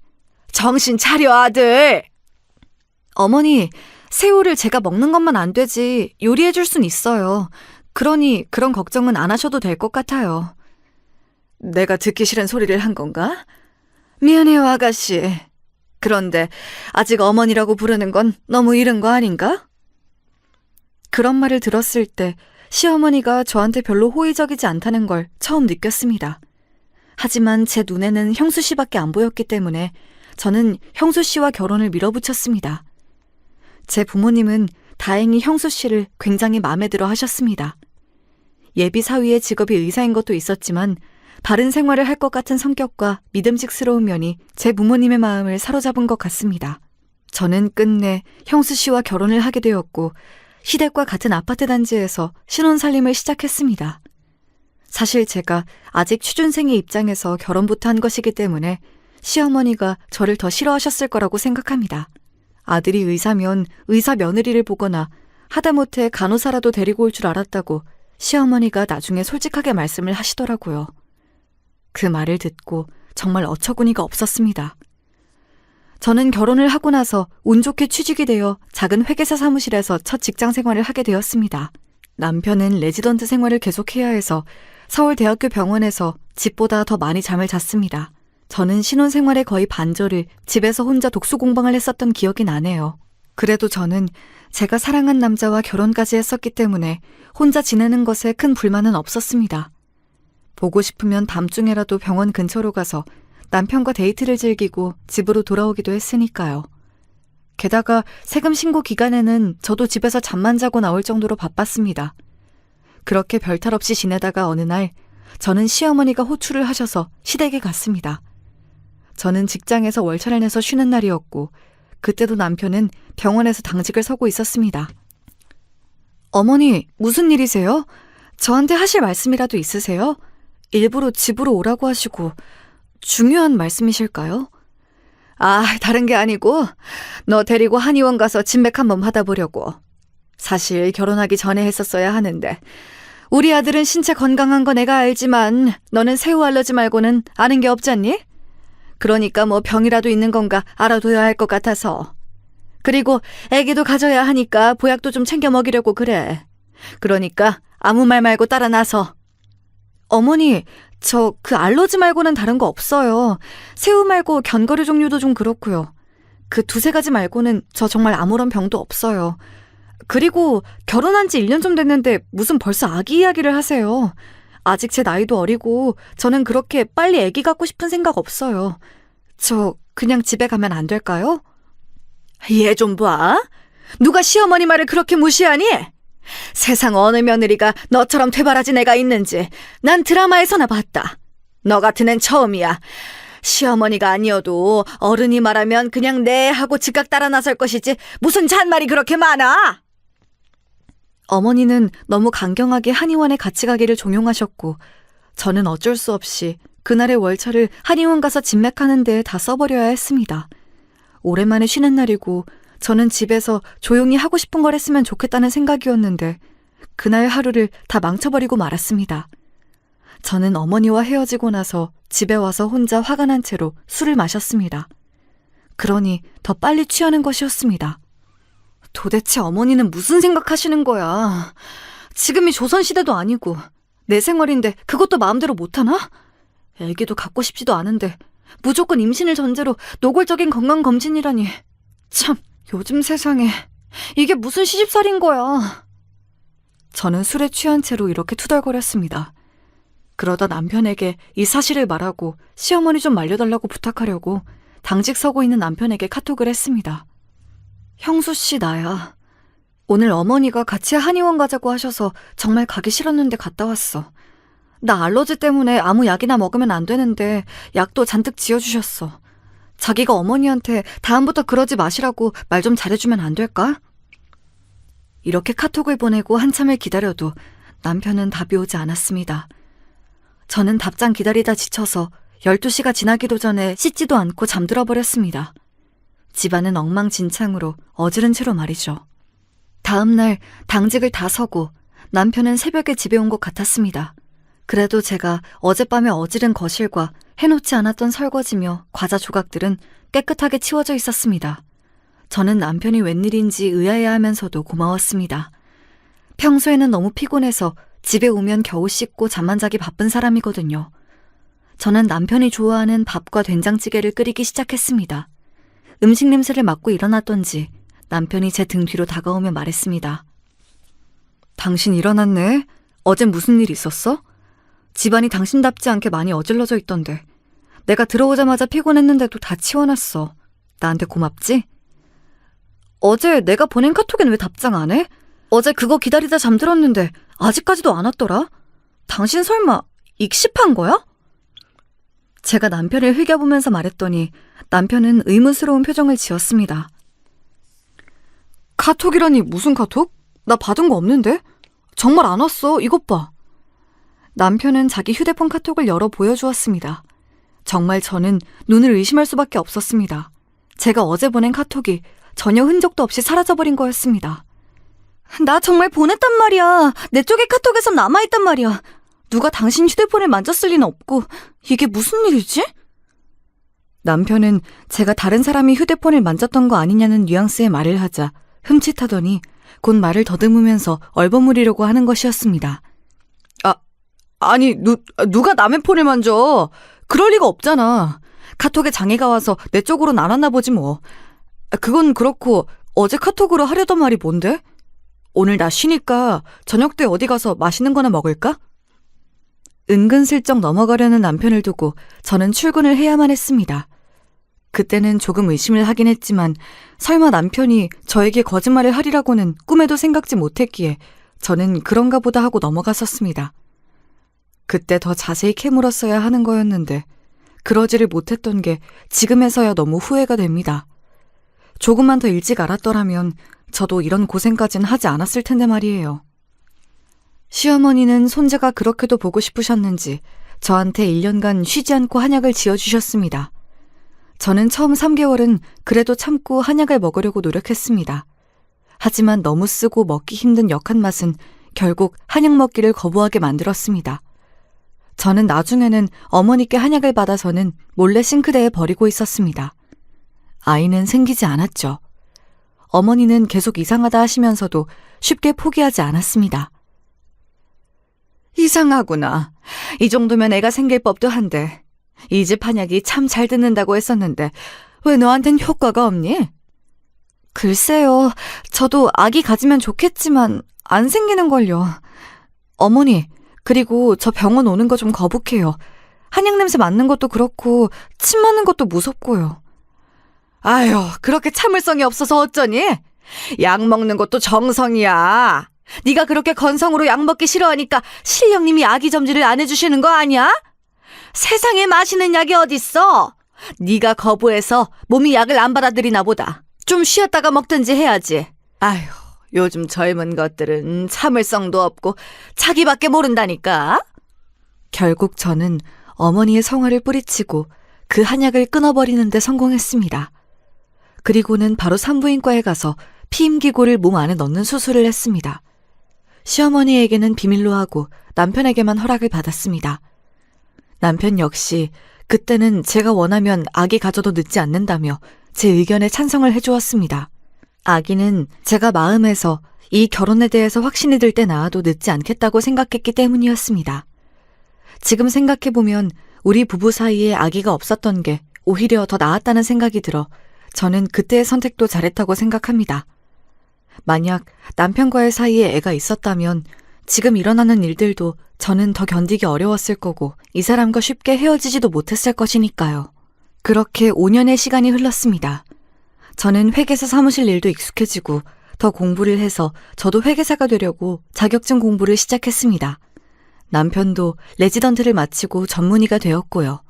정신 차려, 아들. 어머니, 새우를 제가 먹는 것만 안 되지 요리해 줄 순 있어요. 그러니 그런 걱정은 안 하셔도 될 것 같아요. 내가 듣기 싫은 소리를 한 건가? 미안해요, 아가씨. 그런데 아직 어머니라고 부르는 건 너무 이른 거 아닌가? 그런 말을 들었을 때 시어머니가 저한테 별로 호의적이지 않다는 걸 처음 느꼈습니다. 하지만 제 눈에는 형수 씨밖에 안 보였기 때문에 저는 형수 씨와 결혼을 밀어붙였습니다. 제 부모님은 다행히 형수 씨를 굉장히 마음에 들어 하셨습니다. 예비 사위의 직업이 의사인 것도 있었지만 바른 생활을 할 것 같은 성격과 믿음직스러운 면이 제 부모님의 마음을 사로잡은 것 같습니다. 저는 끝내 형수 씨와 결혼을 하게 되었고 시댁과 같은 아파트 단지에서 신혼살림을 시작했습니다. 사실 제가 아직 취준생의 입장에서 결혼부터 한 것이기 때문에 시어머니가 저를 더 싫어하셨을 거라고 생각합니다. 아들이 의사면 의사 며느리를 보거나 하다못해 간호사라도 데리고 올 줄 알았다고 시어머니가 나중에 솔직하게 말씀을 하시더라고요. 그 말을 듣고 정말 어처구니가 없었습니다. 저는 결혼을 하고 나서 운 좋게 취직이 되어 작은 회계사 사무실에서 첫 직장 생활을 하게 되었습니다. 남편은 레지던트 생활을 계속해야 해서 서울대학교 병원에서 집보다 더 많이 잠을 잤습니다. 저는 신혼생활의 거의 반절을 집에서 혼자 독서공방을 했었던 기억이 나네요. 그래도 저는 제가 사랑한 남자와 결혼까지 했었기 때문에 혼자 지내는 것에 큰 불만은 없었습니다. 보고 싶으면 밤중에라도 병원 근처로 가서 남편과 데이트를 즐기고 집으로 돌아오기도 했으니까요. 게다가 세금 신고 기간에는 저도 집에서 잠만 자고 나올 정도로 바빴습니다. 그렇게 별탈 없이 지내다가 어느 날 저는 시어머니가 호출을 하셔서 시댁에 갔습니다. 저는 직장에서 월차를 내서 쉬는 날이었고 그때도 남편은 병원에서 당직을 서고 있었습니다. 어머니, 무슨 일이세요? 저한테 하실 말씀이라도 있으세요? 일부러 집으로 오라고 하시고 중요한 말씀이실까요? 아, 다른 게 아니고 너 데리고 한의원 가서 진맥 한번 받아보려고. 사실 결혼하기 전에 했었어야 하는데 우리 아들은 신체 건강한 거 내가 알지만 너는 새우 알러지 말고는 아는 게 없잖니? 그러니까 뭐 병이라도 있는 건가 알아둬야 할 것 같아서. 그리고 애기도 가져야 하니까 보약도 좀 챙겨 먹이려고 그래. 그러니까 아무 말 말고 따라 나서. 어머니, 저 그 알러지 말고는 다른 거 없어요. 새우 말고 견과류 종류도 좀 그렇고요. 그 두세 가지 말고는 저 정말 아무런 병도 없어요. 그리고 결혼한 지 1년 좀 됐는데 무슨 벌써 아기 이야기를 하세요. 아직 제 나이도 어리고 저는 그렇게 빨리 아기 갖고 싶은 생각 없어요. 저 그냥 집에 가면 안 될까요? 얘 좀 봐. 누가 시어머니 말을 그렇게 무시하니? 세상 어느 며느리가 너처럼 퇴바라진 애가 있는지 난 드라마에서나 봤다. 너 같은 앤 처음이야. 시어머니가 아니어도 어른이 말하면 그냥 네 하고 즉각 따라 나설 것이지 무슨 잔말이 그렇게 많아? 어머니는 너무 강경하게 한의원에 같이 가기를 종용하셨고 저는 어쩔 수 없이 그날의 월차를 한의원 가서 진맥하는 데에 다 써버려야 했습니다. 오랜만에 쉬는 날이고 저는 집에서 조용히 하고 싶은 걸 했으면 좋겠다는 생각이었는데 그날 하루를 다 망쳐버리고 말았습니다. 저는 어머니와 헤어지고 나서 집에 와서 혼자 화가 난 채로 술을 마셨습니다. 그러니 더 빨리 취하는 것이었습니다. 도대체 어머니는 무슨 생각하시는 거야? 지금이 조선시대도 아니고 내 생활인데 그것도 마음대로 못하나? 애기도 갖고 싶지도 않은데 무조건 임신을 전제로 노골적인 건강검진이라니. 참, 요즘 세상에 이게 무슨 시집살인 거야. 저는 술에 취한 채로 이렇게 투덜거렸습니다. 그러다 남편에게 이 사실을 말하고 시어머니 좀 말려달라고 부탁하려고 당직 서고 있는 남편에게 카톡을 했습니다. 형수 씨, 나야. 오늘 어머니가 같이 한의원 가자고 하셔서 정말 가기 싫었는데 갔다 왔어. 나 알러지 때문에 아무 약이나 먹으면 안 되는데 약도 잔뜩 지어주셨어. 자기가 어머니한테 다음부터 그러지 마시라고 말 좀 잘해주면 안 될까? 이렇게 카톡을 보내고 한참을 기다려도 남편은 답이 오지 않았습니다. 저는 답장 기다리다 지쳐서 12시가 지나기도 전에 씻지도 않고 잠들어 버렸습니다. 집안은 엉망진창으로 어지른 채로 말이죠. 다음 날 당직을 다 서고 남편은 새벽에 집에 온 것 같았습니다. 그래도 제가 어젯밤에 어지른 거실과 해놓지 않았던 설거지며 과자 조각들은 깨끗하게 치워져 있었습니다. 저는 남편이 웬일인지 의아해하면서도 고마웠습니다. 평소에는 너무 피곤해서 집에 오면 겨우 씻고 잠만 자기 바쁜 사람이거든요. 저는 남편이 좋아하는 밥과 된장찌개를 끓이기 시작했습니다. 음식 냄새를 맡고 일어났던지 남편이 제 등 뒤로 다가오며 말했습니다. 당신 일어났네? 어젠 무슨 일 있었어? 집안이 당신답지 않게 많이 어질러져 있던데. 내가 들어오자마자 피곤했는데도 다 치워놨어. 나한테 고맙지? 어제 내가 보낸 카톡엔 왜 답장 안 해? 어제 그거 기다리다 잠들었는데 아직까지도 안 왔더라? 당신 설마 익십한 거야? 제가 남편을 흘겨보면서 말했더니 남편은 의문스러운 표정을 지었습니다. 카톡이라니 무슨 카톡? 나 받은 거 없는데? 정말 안 왔어. 이것 봐. 남편은 자기 휴대폰 카톡을 열어 보여주었습니다. 정말 저는 눈을 의심할 수밖에 없었습니다. 제가 어제 보낸 카톡이 전혀 흔적도 없이 사라져버린 거였습니다. 나 정말 보냈단 말이야. 내 쪽에 카톡에서 남아있단 말이야. 누가 당신 휴대폰을 만졌을 리는 없고 이게 무슨 일이지? 남편은 제가 다른 사람이 휴대폰을 만졌던 거 아니냐는 뉘앙스의 말을 하자 흠칫하더니 곧 말을 더듬으면서 얼버무리려고 하는 것이었습니다. 아니, 누가 남의 폰을 만져? 그럴 리가 없잖아. 카톡에 장애가 와서 내 쪽으로 안 왔나 보지 뭐. 그건 그렇고 어제 카톡으로 하려던 말이 뭔데? 오늘 나 쉬니까 저녁 때 어디 가서 맛있는 거나 먹을까? 은근슬쩍 넘어가려는 남편을 두고 저는 출근을 해야만 했습니다. 그때는 조금 의심을 하긴 했지만 설마 남편이 저에게 거짓말을 하리라고는 꿈에도 생각지 못했기에 저는 그런가 보다 하고 넘어갔었습니다. 그때 더 자세히 캐물었어야 하는 거였는데 그러지를 못했던 게 지금에서야 너무 후회가 됩니다. 조금만 더 일찍 알았더라면 저도 이런 고생까진 하지 않았을 텐데 말이에요. 시어머니는 손자가 그렇게도 보고 싶으셨는지 저한테 1년간 쉬지 않고 한약을 지어주셨습니다. 저는 처음 3개월은 그래도 참고 한약을 먹으려고 노력했습니다. 하지만 너무 쓰고 먹기 힘든 역한 맛은 결국 한약 먹기를 거부하게 만들었습니다. 저는 나중에는 어머니께 한약을 받아서는 몰래 싱크대에 버리고 있었습니다. 아이는 생기지 않았죠. 어머니는 계속 이상하다 하시면서도 쉽게 포기하지 않았습니다. 이상하구나. 이 정도면 애가 생길 법도 한데 이 집 한약이 참 잘 듣는다고 했었는데 왜 너한텐 효과가 없니? 글쎄요. 저도 아기 가지면 좋겠지만 안 생기는걸요. 어머니, 그리고 저 병원 오는 거 좀 거북해요. 한약 냄새 맡는 것도 그렇고 침 맞는 것도 무섭고요. 아유, 그렇게 참을성이 없어서 어쩌니? 약 먹는 것도 정성이야. 네가 그렇게 건성으로 약 먹기 싫어하니까 실령님이 아기 점지를 안 해주시는 거 아니야? 세상에 마시는 약이 어딨어? 네가 거부해서 몸이 약을 안 받아들이나 보다. 좀 쉬었다가 먹든지 해야지. 아휴, 요즘 젊은 것들은 참을성도 없고 자기밖에 모른다니까. 결국 저는 어머니의 성화를 뿌리치고 그 한약을 끊어버리는 데 성공했습니다. 그리고는 바로 산부인과에 가서 피임기구를 몸 안에 넣는 수술을 했습니다. 시어머니에게는 비밀로 하고 남편에게만 허락을 받았습니다. 남편 역시 그때는 제가 원하면 아기 가져도 늦지 않는다며 제 의견에 찬성을 해주었습니다. 아기는 제가 마음에서 이 결혼에 대해서 확신이 들 때 낳아도 늦지 않겠다고 생각했기 때문이었습니다. 지금 생각해보면 우리 부부 사이에 아기가 없었던 게 오히려 더 나았다는 생각이 들어 저는 그때의 선택도 잘했다고 생각합니다. 만약 남편과의 사이에 애가 있었다면 지금 일어나는 일들도 저는 더 견디기 어려웠을 거고 이 사람과 쉽게 헤어지지도 못했을 것이니까요. 그렇게 5년의 시간이 흘렀습니다. 저는 회계사 사무실 일도 익숙해지고 더 공부를 해서 저도 회계사가 되려고 자격증 공부를 시작했습니다. 남편도 레지던트를 마치고 전문의가 되었고요.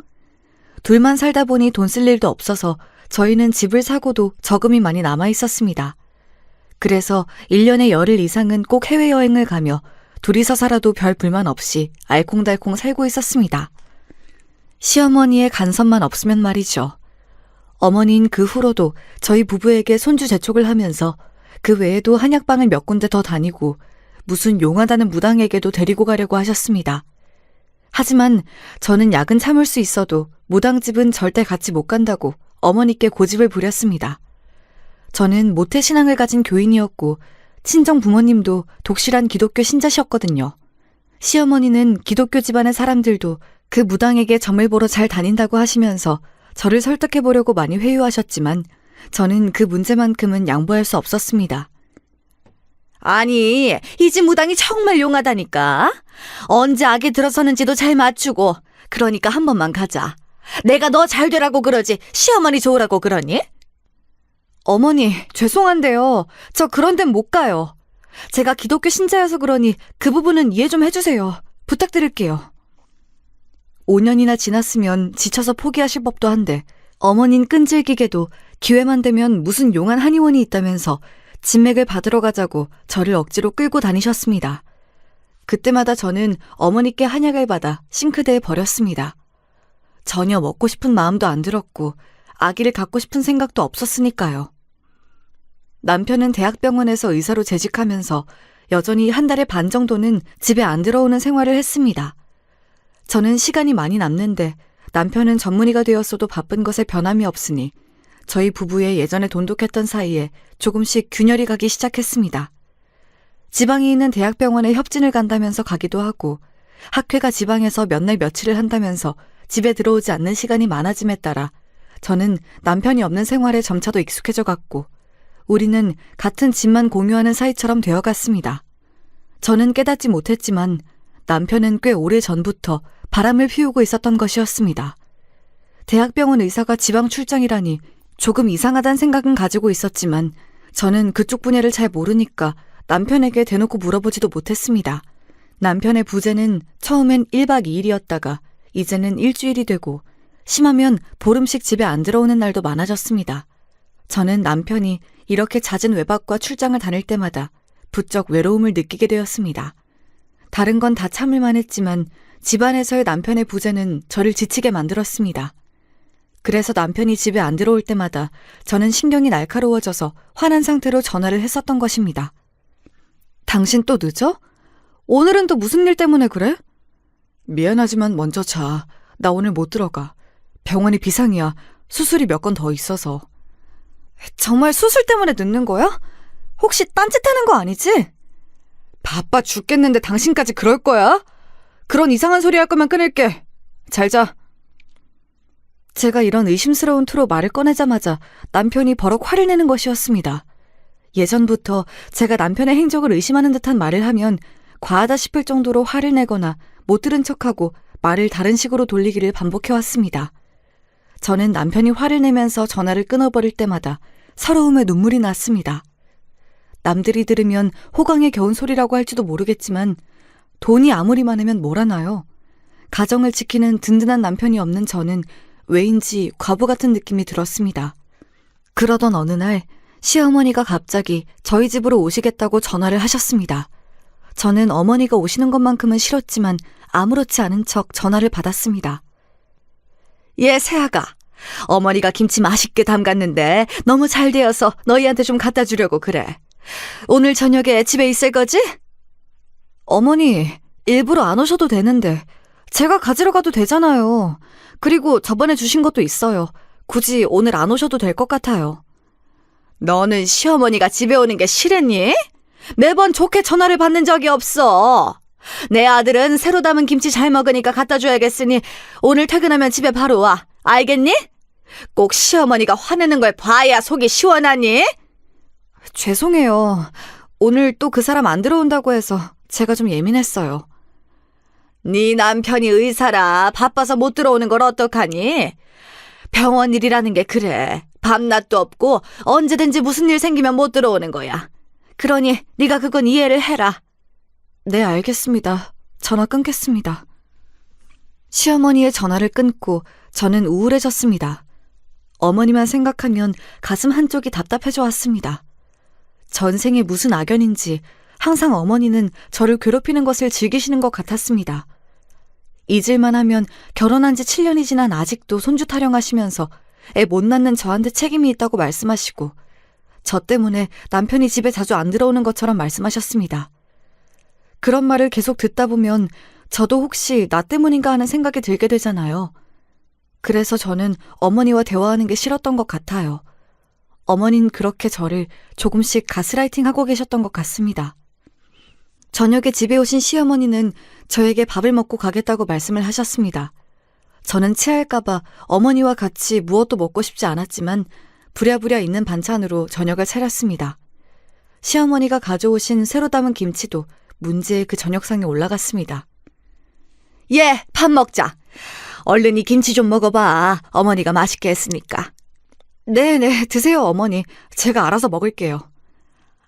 둘만 살다 보니 돈 쓸 일도 없어서 저희는 집을 사고도 저금이 많이 남아 있었습니다. 그래서 1년에 열흘 이상은 꼭 해외여행을 가며 둘이서 살아도 별 불만 없이 알콩달콩 살고 있었습니다. 시어머니의 간섭만 없으면 말이죠. 어머니는 그 후로도 저희 부부에게 손주 재촉을 하면서 그 외에도 한약방을 몇 군데 더 다니고 무슨 용하다는 무당에게도 데리고 가려고 하셨습니다. 하지만 저는 약은 참을 수 있어도 무당집은 절대 같이 못 간다고 어머니께 고집을 부렸습니다. 저는 모태신앙을 가진 교인이었고 친정 부모님도 독실한 기독교 신자셨거든요. 시어머니는 기독교 집안의 사람들도 그 무당에게 점을 보러 잘 다닌다고 하시면서 저를 설득해보려고 많이 회유하셨지만 저는 그 문제만큼은 양보할 수 없었습니다. 아니, 이 집 무당이 정말 용하다니까. 언제 악이 들어서는지도 잘 맞추고. 그러니까 한 번만 가자. 내가 너 잘 되라고 그러지 시어머니 좋으라고 그러니? 어머니, 죄송한데요. 저 그런 데는 못 가요. 제가 기독교 신자여서 그러니 그 부분은 이해 좀 해주세요. 부탁드릴게요. 5년이나 지났으면 지쳐서 포기하실 법도 한데 어머닌 끈질기게도 기회만 되면 무슨 용한 한의원이 있다면서 진맥을 받으러 가자고 저를 억지로 끌고 다니셨습니다. 그때마다 저는 어머니께 한약을 받아 싱크대에 버렸습니다. 전혀 먹고 싶은 마음도 안 들었고 아기를 갖고 싶은 생각도 없었으니까요. 남편은 대학병원에서 의사로 재직하면서 여전히 한 달에 반 정도는 집에 안 들어오는 생활을 했습니다. 저는 시간이 많이 남는데 남편은 전문의가 되었어도 바쁜 것에 변함이 없으니 저희 부부의 예전에 돈독했던 사이에 조금씩 균열이 가기 시작했습니다. 지방에 있는 대학병원에 협진을 간다면서 가기도 하고 학회가 지방에서 몇 날 며칠을 한다면서 집에 들어오지 않는 시간이 많아짐에 따라 저는 남편이 없는 생활에 점차 더 익숙해져 갔고 우리는 같은 집만 공유하는 사이처럼 되어갔습니다. 저는 깨닫지 못했지만 남편은 꽤 오래 전부터 바람을 피우고 있었던 것이었습니다. 대학병원 의사가 지방 출장이라니 조금 이상하다는 생각은 가지고 있었지만 저는 그쪽 분야를 잘 모르니까 남편에게 대놓고 물어보지도 못했습니다. 남편의 부재는 처음엔 1박 2일이었다가 이제는 일주일이 되고 심하면 보름씩 집에 안 들어오는 날도 많아졌습니다. 저는 남편이 이렇게 잦은 외박과 출장을 다닐 때마다 부쩍 외로움을 느끼게 되었습니다. 다른 건 다 참을만 했지만 집안에서의 남편의 부재는 저를 지치게 만들었습니다. 그래서 남편이 집에 안 들어올 때마다 저는 신경이 날카로워져서 화난 상태로 전화를 했었던 것입니다. 당신 또 늦어? 오늘은 또 무슨 일 때문에 그래? 미안하지만 먼저 자. 나 오늘 못 들어가. 병원이 비상이야. 수술이 몇 건 더 있어서. 정말 수술 때문에 늦는 거야? 혹시 딴짓하는 거 아니지? 바빠 죽겠는데 당신까지 그럴 거야? 그런 이상한 소리 할 거면 끊을게. 잘 자. 제가 이런 의심스러운 투로 말을 꺼내자마자 남편이 버럭 화를 내는 것이었습니다. 예전부터 제가 남편의 행적을 의심하는 듯한 말을 하면 과하다 싶을 정도로 화를 내거나 못 들은 척하고 말을 다른 식으로 돌리기를 반복해왔습니다. 저는 남편이 화를 내면서 전화를 끊어버릴 때마다 서러움에 눈물이 났습니다. 남들이 들으면 호강에 겨운 소리라고 할지도 모르겠지만 돈이 아무리 많으면 뭘 하나요? 가정을 지키는 든든한 남편이 없는 저는 왜인지 과부 같은 느낌이 들었습니다. 그러던 어느 날 시어머니가 갑자기 저희 집으로 오시겠다고 전화를 하셨습니다. 저는 어머니가 오시는 것만큼은 싫었지만 아무렇지 않은 척 전화를 받았습니다. 예, 새아가. 어머니가 김치 맛있게 담갔는데 너무 잘 되어서 너희한테 좀 갖다 주려고 그래. 오늘 저녁에 집에 있을 거지? 어머니, 일부러 안 오셔도 되는데 제가 가지러 가도 되잖아요. 그리고 저번에 주신 것도 있어요. 굳이 오늘 안 오셔도 될 것 같아요. 너는 시어머니가 집에 오는 게 싫었니? 매번 좋게 전화를 받는 적이 없어. 내 아들은 새로 담은 김치 잘 먹으니까 갖다 줘야겠으니 오늘 퇴근하면 집에 바로 와. 알겠니? 꼭 시어머니가 화내는 걸 봐야 속이 시원하니? 죄송해요. 오늘 또 그 사람 안 들어온다고 해서 제가 좀 예민했어요. 네 남편이 의사라 바빠서 못 들어오는 걸 어떡하니? 병원 일이라는 게 그래. 밤낮도 없고 언제든지 무슨 일 생기면 못 들어오는 거야. 그러니 네가 그건 이해를 해라. 네, 알겠습니다. 전화 끊겠습니다. 시어머니의 전화를 끊고 저는 우울해졌습니다. 어머니만 생각하면 가슴 한쪽이 답답해져 왔습니다. 전생에 무슨 악연인지 항상 어머니는 저를 괴롭히는 것을 즐기시는 것 같았습니다. 잊을만 하면 결혼한 지 7년이 지난 아직도 손주 타령하시면서 애 못 낳는 저한테 책임이 있다고 말씀하시고 저 때문에 남편이 집에 자주 안 들어오는 것처럼 말씀하셨습니다. 그런 말을 계속 듣다 보면 저도 혹시 나 때문인가 하는 생각이 들게 되잖아요. 그래서 저는 어머니와 대화하는 게 싫었던 것 같아요. 어머니는 그렇게 저를 조금씩 가스라이팅하고 계셨던 것 같습니다. 저녁에 집에 오신 시어머니는 저에게 밥을 먹고 가겠다고 말씀을 하셨습니다. 저는 체할까봐 어머니와 같이 무엇도 먹고 싶지 않았지만 부랴부랴 있는 반찬으로 저녁을 차렸습니다. 시어머니가 가져오신 새로 담은 김치도 문제의 그 저녁상에 올라갔습니다. 예, 밥 먹자. 얼른 이 김치 좀 먹어봐. 어머니가 맛있게 했으니까. 네네, 드세요 어머니. 제가 알아서 먹을게요.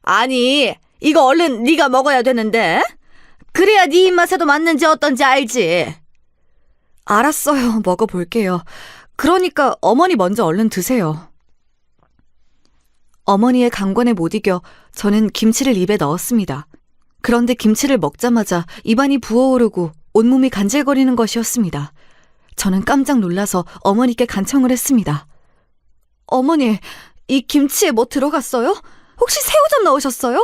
아니, 이거 얼른 네가 먹어야 되는데. 그래야 네 입맛에도 맞는지 어떤지 알지. 알았어요, 먹어볼게요. 그러니까 어머니 먼저 얼른 드세요. 어머니의 강권에 못 이겨 저는 김치를 입에 넣었습니다. 그런데 김치를 먹자마자 입안이 부어오르고 온몸이 간질거리는 것이었습니다. 저는 깜짝 놀라서 어머니께 간청을 했습니다. 어머니, 이 김치에 뭐 들어갔어요? 혹시 새우젓 넣으셨어요?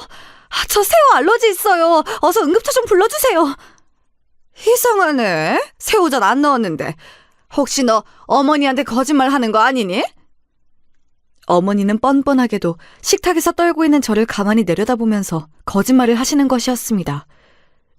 저 새우 알러지 있어요. 어서 응급차 좀 불러주세요. 이상하네. 새우젓 안 넣었는데. 혹시 너 어머니한테 거짓말 하는 거 아니니? 어머니는 뻔뻔하게도 식탁에서 떨고 있는 저를 가만히 내려다보면서 거짓말을 하시는 것이었습니다.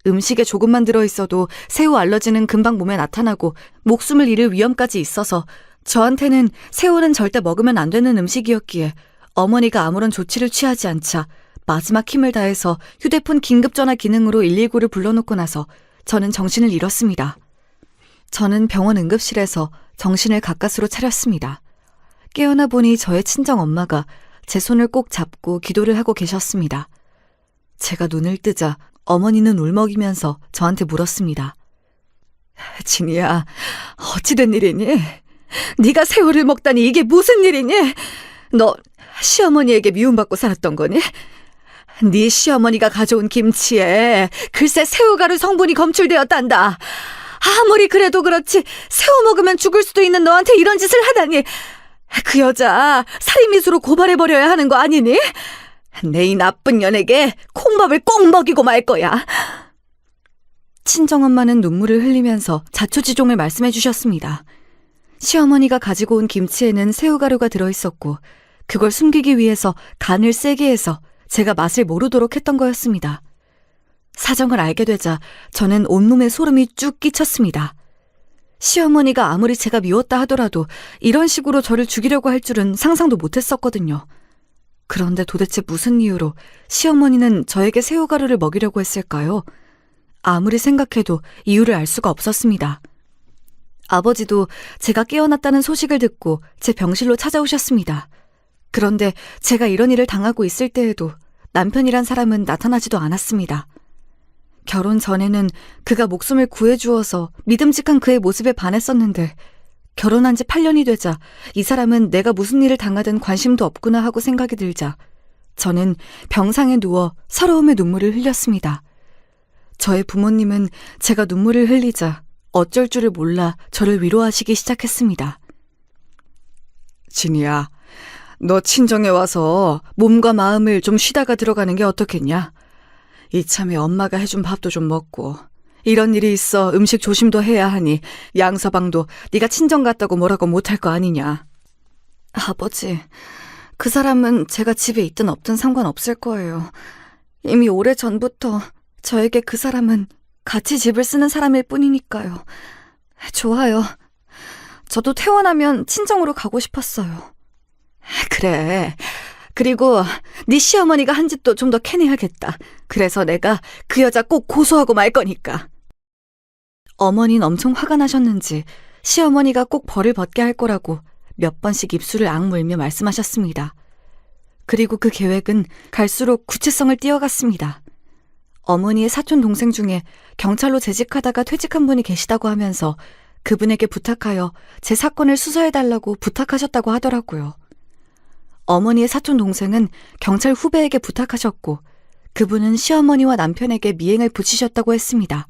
음식에 조금만 들어있어도 새우 알러지는 금방 몸에 나타나고 목숨을 잃을 위험까지 있어서 저한테는 새우는 절대 먹으면 안 되는 음식이었기에 어머니가 아무런 조치를 취하지 않자 마지막 힘을 다해서 휴대폰 긴급전화 기능으로 119를 불러놓고 나서 저는 정신을 잃었습니다. 저는 병원 응급실에서 정신을 가까스로 차렸습니다. 깨어나 보니 저의 친정엄마가 제 손을 꼭 잡고 기도를 하고 계셨습니다. 제가 눈을 뜨자 어머니는 울먹이면서 저한테 물었습니다. 진이야, 어찌된 일이니? 네가 새우를 먹다니 이게 무슨 일이니? 너 시어머니에게 미움받고 살았던 거니? 네 시어머니가 가져온 김치에 글쎄 새우가루 성분이 검출되었단다. 아무리 그래도 그렇지 새우 먹으면 죽을 수도 있는 너한테 이런 짓을 하다니. 그 여자 살인미수로 고발해버려야 하는 거 아니니? 내 이 나쁜 년에게 콩밥을 꼭 먹이고 말 거야. 친정엄마는 눈물을 흘리면서 자초지종을 말씀해 주셨습니다. 시어머니가 가지고 온 김치에는 새우가루가 들어있었고 그걸 숨기기 위해서 간을 세게 해서 제가 맛을 모르도록 했던 거였습니다. 사정을 알게 되자 저는 온몸에 소름이 쭉 끼쳤습니다. 시어머니가 아무리 제가 미웠다 하더라도 이런 식으로 저를 죽이려고 할 줄은 상상도 못했었거든요. 그런데 도대체 무슨 이유로 시어머니는 저에게 새우가루를 먹이려고 했을까요? 아무리 생각해도 이유를 알 수가 없었습니다. 아버지도 제가 깨어났다는 소식을 듣고 제 병실로 찾아오셨습니다. 그런데 제가 이런 일을 당하고 있을 때에도 남편이란 사람은 나타나지도 않았습니다. 결혼 전에는 그가 목숨을 구해주어서 믿음직한 그의 모습에 반했었는데 결혼한 지 8년이 되자 이 사람은 내가 무슨 일을 당하든 관심도 없구나 하고 생각이 들자 저는 병상에 누워 서러움의 눈물을 흘렸습니다. 저의 부모님은 제가 눈물을 흘리자 어쩔 줄을 몰라 저를 위로하시기 시작했습니다. 진이야, 너 친정에 와서 몸과 마음을 좀 쉬다가 들어가는 게 어떻겠냐? 이참에 엄마가 해준 밥도 좀 먹고 이런 일이 있어 음식 조심도 해야 하니 양서방도 네가 친정 갔다고 뭐라고 못할 거 아니냐. 아버지, 그 사람은 제가 집에 있든 없든 상관없을 거예요. 이미 오래전부터 저에게 그 사람은 같이 집을 쓰는 사람일 뿐이니까요. 좋아요. 저도 퇴원하면 친정으로 가고 싶었어요. 그래. 그리고 네 시어머니가 한 짓도 좀 더 캐내야겠다. 그래서 내가 그 여자 꼭 고소하고 말 거니까. 어머니는 엄청 화가 나셨는지 시어머니가 꼭 벌을 받게 할 거라고 몇 번씩 입술을 악물며 말씀하셨습니다. 그리고 그 계획은 갈수록 구체성을 띄어갔습니다. 어머니의 사촌 동생 중에 경찰로 재직하다가 퇴직한 분이 계시다고 하면서 그분에게 부탁하여 제 사건을 수사해달라고 부탁하셨다고 하더라고요. 어머니의 사촌 동생은 경찰 후배에게 부탁하셨고 그분은 시어머니와 남편에게 미행을 붙이셨다고 했습니다.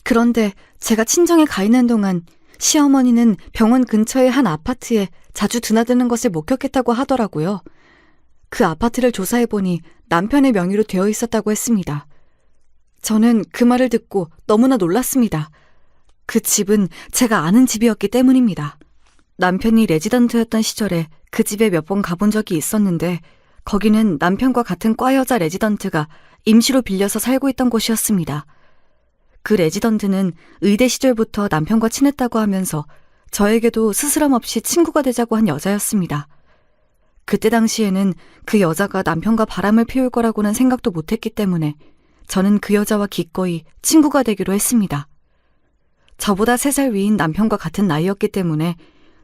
그런데 제가 친정에 가 있는 동안 시어머니는 병원 근처의 한 아파트에 자주 드나드는 것을 목격했다고 하더라고요. 그 아파트를 조사해보니 남편의 명의로 되어 있었다고 했습니다. 저는 그 말을 듣고 너무나 놀랐습니다. 그 집은 제가 아는 집이었기 때문입니다. 남편이 레지던트였던 시절에 그 집에 몇 번 가본 적이 있었는데 거기는 남편과 같은 과 여자 레지던트가 임시로 빌려서 살고 있던 곳이었습니다. 그 레지던트는 의대 시절부터 남편과 친했다고 하면서 저에게도 스스럼 없이 친구가 되자고 한 여자였습니다. 그때 당시에는 그 여자가 남편과 바람을 피울 거라고는 생각도 못했기 때문에 저는 그 여자와 기꺼이 친구가 되기로 했습니다. 저보다 3살 위인 남편과 같은 나이였기 때문에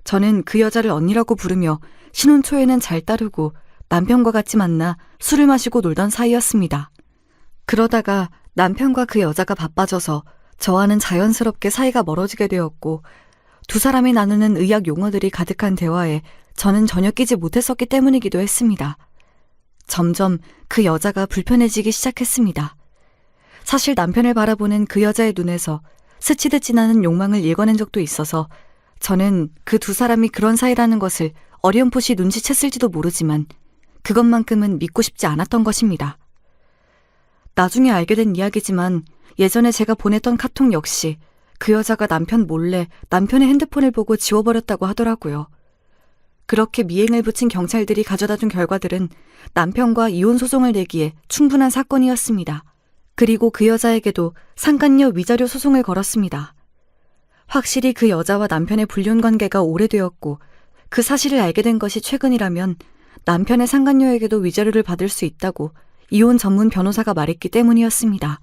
저는 그 여자를 언니라고 부르며 신혼 초에는 잘 따르고 남편과 같이 만나 술을 마시고 놀던 사이였습니다. 그러다가 남편과 그 여자가 바빠져서 저와는 자연스럽게 사이가 멀어지게 되었고 두 사람이 나누는 의학 용어들이 가득한 대화에 저는 전혀 끼지 못했었기 때문이기도 했습니다. 점점 그 여자가 불편해지기 시작했습니다. 사실 남편을 바라보는 그 여자의 눈에서 스치듯 지나는 욕망을 읽어낸 적도 있어서 저는 그 두 사람이 그런 사이라는 것을 어렴풋이 눈치챘을지도 모르지만 그것만큼은 믿고 싶지 않았던 것입니다. 나중에 알게 된 이야기지만 예전에 제가 보냈던 카톡 역시 그 여자가 남편 몰래 남편의 핸드폰을 보고 지워버렸다고 하더라고요. 그렇게 미행을 붙인 경찰들이 가져다 준 결과들은 남편과 이혼 소송을 내기에 충분한 사건이었습니다. 그리고 그 여자에게도 상간녀 위자료 소송을 걸었습니다. 확실히 그 여자와 남편의 불륜 관계가 오래되었고 그 사실을 알게 된 것이 최근이라면 남편의 상간녀에게도 위자료를 받을 수 있다고 이혼 전문 변호사가 말했기 때문이었습니다.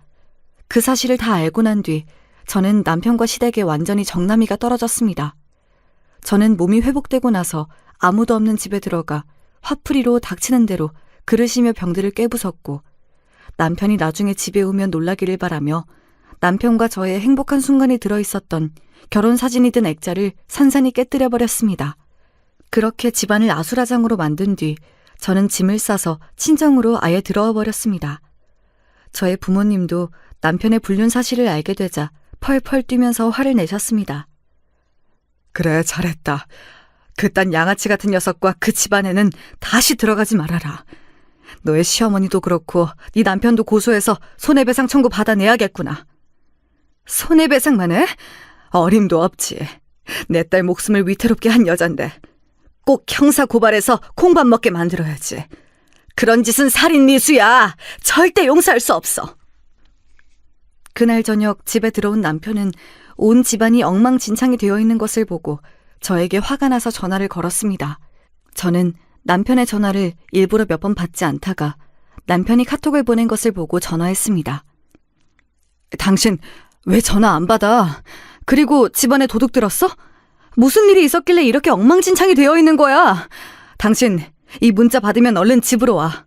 그 사실을 다 알고 난 뒤 저는 남편과 시댁에 완전히 정남이가 떨어졌습니다. 저는 몸이 회복되고 나서 아무도 없는 집에 들어가 화풀이로 닥치는 대로 그릇이며 병들을 깨부쉈고 남편이 나중에 집에 오면 놀라기를 바라며 남편과 저의 행복한 순간이 들어있었던 결혼사진이 든 액자를 산산히 깨뜨려버렸습니다. 그렇게 집안을 아수라장으로 만든 뒤 저는 짐을 싸서 친정으로 아예 들어와 버렸습니다. 저의 부모님도 남편의 불륜 사실을 알게 되자 펄펄 뛰면서 화를 내셨습니다. 그래, 잘했다. 그딴 양아치 같은 녀석과 그 집안에는 다시 들어가지 말아라. 너의 시어머니도 그렇고 네 남편도 고소해서 손해배상 청구 받아내야겠구나. 손해배상만 해? 어림도 없지. 내 딸 목숨을 위태롭게 한 여잔데 꼭 형사 고발해서 콩밥 먹게 만들어야지. 그런 짓은 살인미수야. 절대 용서할 수 없어. 그날 저녁 집에 들어온 남편은 온 집안이 엉망진창이 되어 있는 것을 보고 저에게 화가 나서 전화를 걸었습니다. 저는 남편의 전화를 일부러 몇 번 받지 않다가 남편이 카톡을 보낸 것을 보고 전화했습니다. 당신 왜 전화 안 받아? 그리고 집안에 도둑 들었어? 무슨 일이 있었길래 이렇게 엉망진창이 되어 있는 거야? 당신 이 문자 받으면 얼른 집으로 와.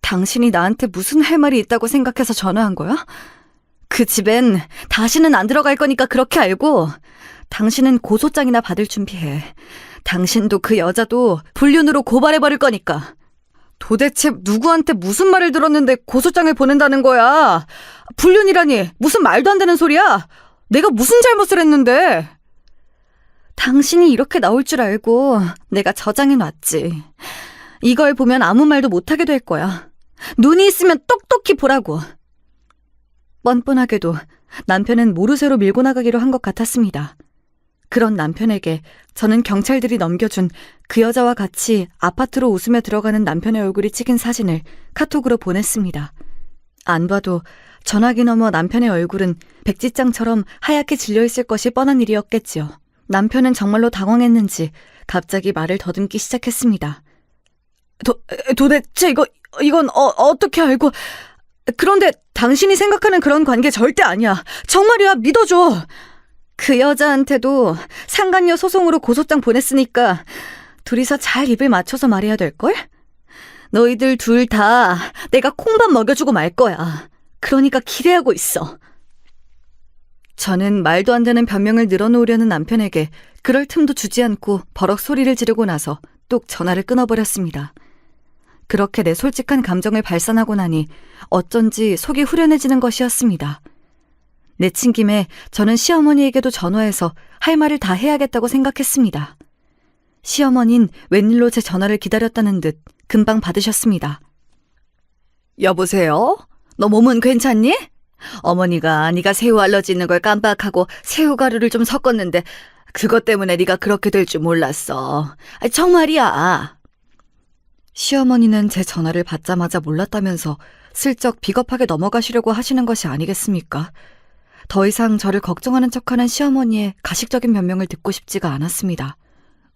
당신이 나한테 무슨 할 말이 있다고 생각해서 전화한 거야? 그 집엔 다시는 안 들어갈 거니까 그렇게 알고 당신은 고소장이나 받을 준비해. 당신도 그 여자도 불륜으로 고발해버릴 거니까. 도대체 누구한테 무슨 말을 들었는데 고소장을 보낸다는 거야? 불륜이라니 무슨 말도 안 되는 소리야? 내가 무슨 잘못을 했는데? 당신이 이렇게 나올 줄 알고 내가 저장해놨지. 이걸 보면 아무 말도 못하게 될 거야. 눈이 있으면 똑똑히 보라고. 뻔뻔하게도 남편은 모르쇠로 밀고 나가기로 한 것 같았습니다. 그런 남편에게 저는 경찰들이 넘겨준 그 여자와 같이 아파트로 웃으며 들어가는 남편의 얼굴이 찍힌 사진을 카톡으로 보냈습니다. 안 봐도 전화기 너머 남편의 얼굴은 백지장처럼 하얗게 질려있을 것이 뻔한 일이었겠지요. 남편은 정말로 당황했는지 갑자기 말을 더듬기 시작했습니다. 도대체 이건 어떻게 알고? 그런데 당신이 생각하는 그런 관계 절대 아니야. 정말이야, 믿어줘. 그 여자한테도 상간녀 소송으로 고소장 보냈으니까 둘이서 잘 입을 맞춰서 말해야 될걸? 너희들 둘 다 내가 콩밥 먹여주고 말 거야. 그러니까 기대하고 있어. 저는 말도 안 되는 변명을 늘어놓으려는 남편에게 그럴 틈도 주지 않고 버럭 소리를 지르고 나서 뚝 전화를 끊어버렸습니다. 그렇게 내 솔직한 감정을 발산하고 나니 어쩐지 속이 후련해지는 것이었습니다. 내친 김에 저는 시어머니에게도 전화해서 할 말을 다 해야겠다고 생각했습니다. 시어머니는 웬일로 제 전화를 기다렸다는 듯 금방 받으셨습니다. 여보세요? 너 몸은 괜찮니? 어머니가 네가 새우 알러지 있는 걸 깜빡하고 새우가루를 좀 섞었는데 그것 때문에 네가 그렇게 될 줄 몰랐어. 정말이야. 시어머니는 제 전화를 받자마자 몰랐다면서 슬쩍 비겁하게 넘어가시려고 하시는 것이 아니겠습니까? 더 이상 저를 걱정하는 척하는 시어머니의 가식적인 변명을 듣고 싶지가 않았습니다.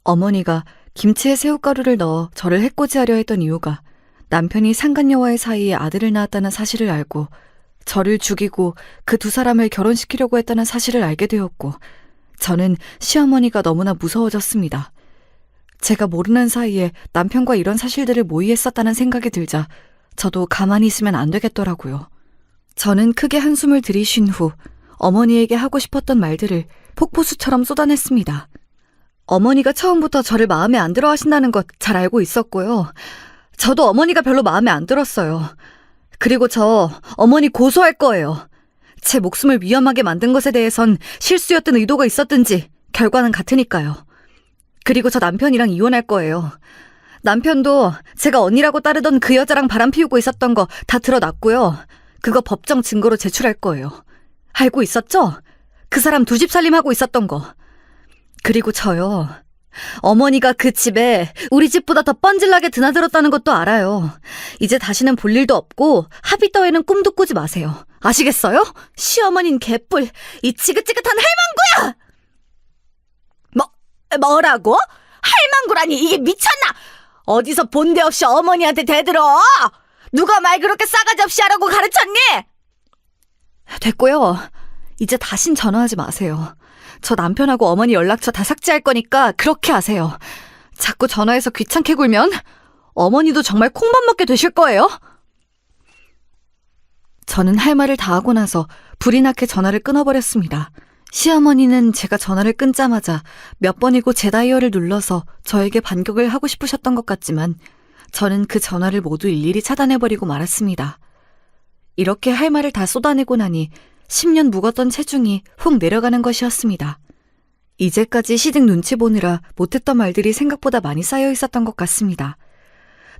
어머니가 김치에 새우가루를 넣어 저를 해코지하려 했던 이유가 남편이 상간녀와의 사이에 아들을 낳았다는 사실을 알고 저를 죽이고 그 두 사람을 결혼시키려고 했다는 사실을 알게 되었고 저는 시어머니가 너무나 무서워졌습니다. 제가 모르는 사이에 남편과 이런 사실들을 모의했었다는 생각이 들자 저도 가만히 있으면 안 되겠더라고요. 저는 크게 한숨을 들이쉰 후 어머니에게 하고 싶었던 말들을 폭포수처럼 쏟아냈습니다. 어머니가 처음부터 저를 마음에 안 들어 하신다는 것 잘 알고 있었고요. 저도 어머니가 별로 마음에 안 들었어요. 그리고 저 어머니 고소할 거예요. 제 목숨을 위험하게 만든 것에 대해선 실수였든 의도가 있었든지 결과는 같으니까요. 그리고 저 남편이랑 이혼할 거예요. 남편도 제가 언니라고 따르던 그 여자랑 바람 피우고 있었던 거 다 드러났고요. 그거 법정 증거로 제출할 거예요. 알고 있었죠? 그 사람 두 집 살림하고 있었던 거. 그리고 저요. 어머니가 그 집에 우리 집보다 더 뻔질나게 드나들었다는 것도 알아요. 이제 다시는 볼 일도 없고 합의 따위는 꿈도 꾸지 마세요. 아시겠어요? 시어머니는 개뿔, 이 지긋지긋한 할망구야! 뭐라고? 할망구라니 이게 미쳤나? 어디서 본데 없이 어머니한테 대들어? 누가 말 그렇게 싸가지 없이 하라고 가르쳤니? 됐고요. 이제 다신 전화하지 마세요. 저 남편하고 어머니 연락처 다 삭제할 거니까 그렇게 하세요. 자꾸 전화해서 귀찮게 굴면 어머니도 정말 콩밥 먹게 되실 거예요. 저는 할 말을 다 하고 나서 불이 나게 전화를 끊어버렸습니다. 시어머니는 제가 전화를 끊자마자 몇 번이고 제 다이얼을 눌러서 저에게 반격을 하고 싶으셨던 것 같지만 저는 그 전화를 모두 일일이 차단해버리고 말았습니다. 이렇게 할 말을 다 쏟아내고 나니 10년 묵었던 체중이 훅 내려가는 것이었습니다. 이제까지 시댁 눈치 보느라 못했던 말들이 생각보다 많이 쌓여 있었던 것 같습니다.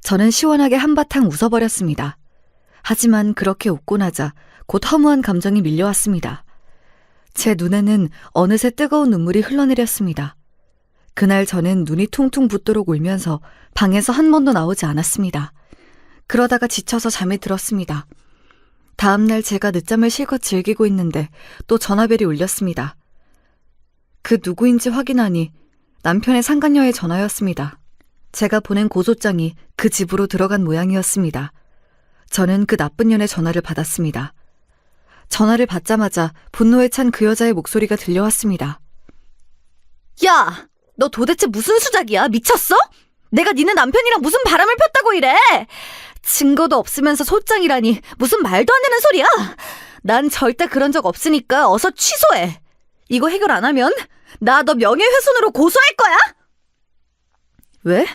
저는 시원하게 한바탕 웃어버렸습니다. 하지만 그렇게 웃고 나자 곧 허무한 감정이 밀려왔습니다. 제 눈에는 어느새 뜨거운 눈물이 흘러내렸습니다. 그날 저는 눈이 퉁퉁 붓도록 울면서 방에서 한 번도 나오지 않았습니다. 그러다가 지쳐서 잠에 들었습니다. 다음날 제가 늦잠을 실컷 즐기고 있는데 또 전화벨이 울렸습니다. 그 누구인지 확인하니 남편의 상간녀의 전화였습니다. 제가 보낸 고소장이 그 집으로 들어간 모양이었습니다. 저는 그 나쁜 년의 전화를 받았습니다. 전화를 받자마자 분노에 찬 그 여자의 목소리가 들려왔습니다. 야! 너 도대체 무슨 수작이야? 미쳤어? 내가 니네 남편이랑 무슨 바람을 폈다고 이래? 증거도 없으면서 소장이라니 무슨 말도 안 되는 소리야? 난 절대 그런 적 없으니까 어서 취소해. 이거 해결 안 하면 나 너 명예훼손으로 고소할 거야? 왜?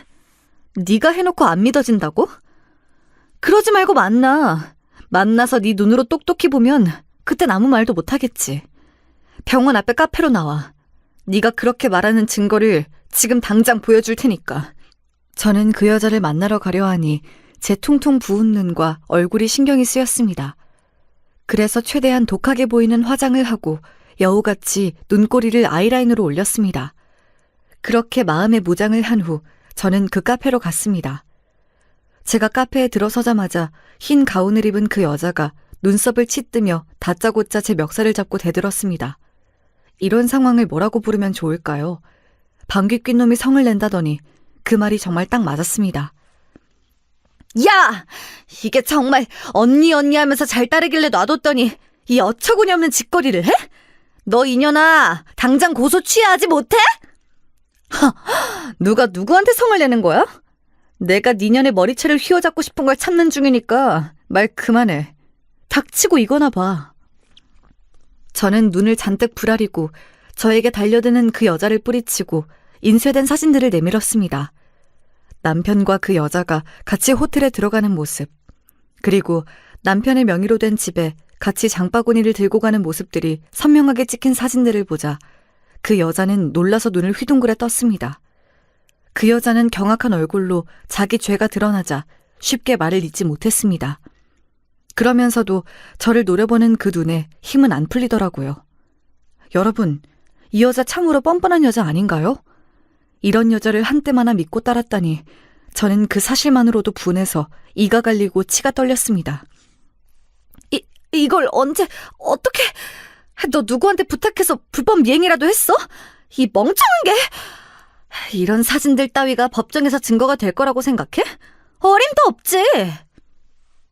네가 해놓고 안 믿어진다고? 그러지 말고 만나서 네 눈으로 똑똑히 보면 그땐 아무 말도 못하겠지. 병원 앞에 카페로 나와. 네가 그렇게 말하는 증거를 지금 당장 보여줄 테니까. 저는 그 여자를 만나러 가려 하니 제 퉁퉁 부은 눈과 얼굴이 신경이 쓰였습니다. 그래서 최대한 독하게 보이는 화장을 하고 여우같이 눈꼬리를 아이라인으로 올렸습니다. 그렇게 마음의 무장을 한 후 저는 그 카페로 갔습니다. 제가 카페에 들어서자마자 흰 가운을 입은 그 여자가 눈썹을 치뜨며 다짜고짜 제 멱살을 잡고 대들었습니다. 이런 상황을 뭐라고 부르면 좋을까요? 방귀 낀 놈이 성을 낸다더니 그 말이 정말 딱 맞았습니다. 야! 이게 정말 언니 하면서 잘 따르길래 놔뒀더니 이 어처구니 없는 짓거리를 해? 너 이년아, 당장 고소 취하지 못해? 누가 누구한테 성을 내는 거야? 내가 니년의 머리채를 휘어잡고 싶은 걸 참는 중이니까 말 그만해. 닥치고 이거나 봐. 저는 눈을 잔뜩 부라리고 저에게 달려드는 그 여자를 뿌리치고 인쇄된 사진들을 내밀었습니다. 남편과 그 여자가 같이 호텔에 들어가는 모습, 그리고 남편의 명의로 된 집에 같이 장바구니를 들고 가는 모습들이 선명하게 찍힌 사진들을 보자 그 여자는 놀라서 눈을 휘둥그레 떴습니다. 그 여자는 경악한 얼굴로 자기 죄가 드러나자 쉽게 말을 잇지 못했습니다. 그러면서도 저를 노려보는 그 눈에 힘은 안 풀리더라고요. 여러분, 이 여자 참으로 뻔뻔한 여자 아닌가요? 이런 여자를 한때마나 믿고 따랐다니 저는 그 사실만으로도 분해서 이가 갈리고 치가 떨렸습니다. 이걸 언제, 어떻게... 너 누구한테 부탁해서 불법 미행이라도 했어? 이 멍청한 게! 이런 사진들 따위가 법정에서 증거가 될 거라고 생각해? 어림도 없지!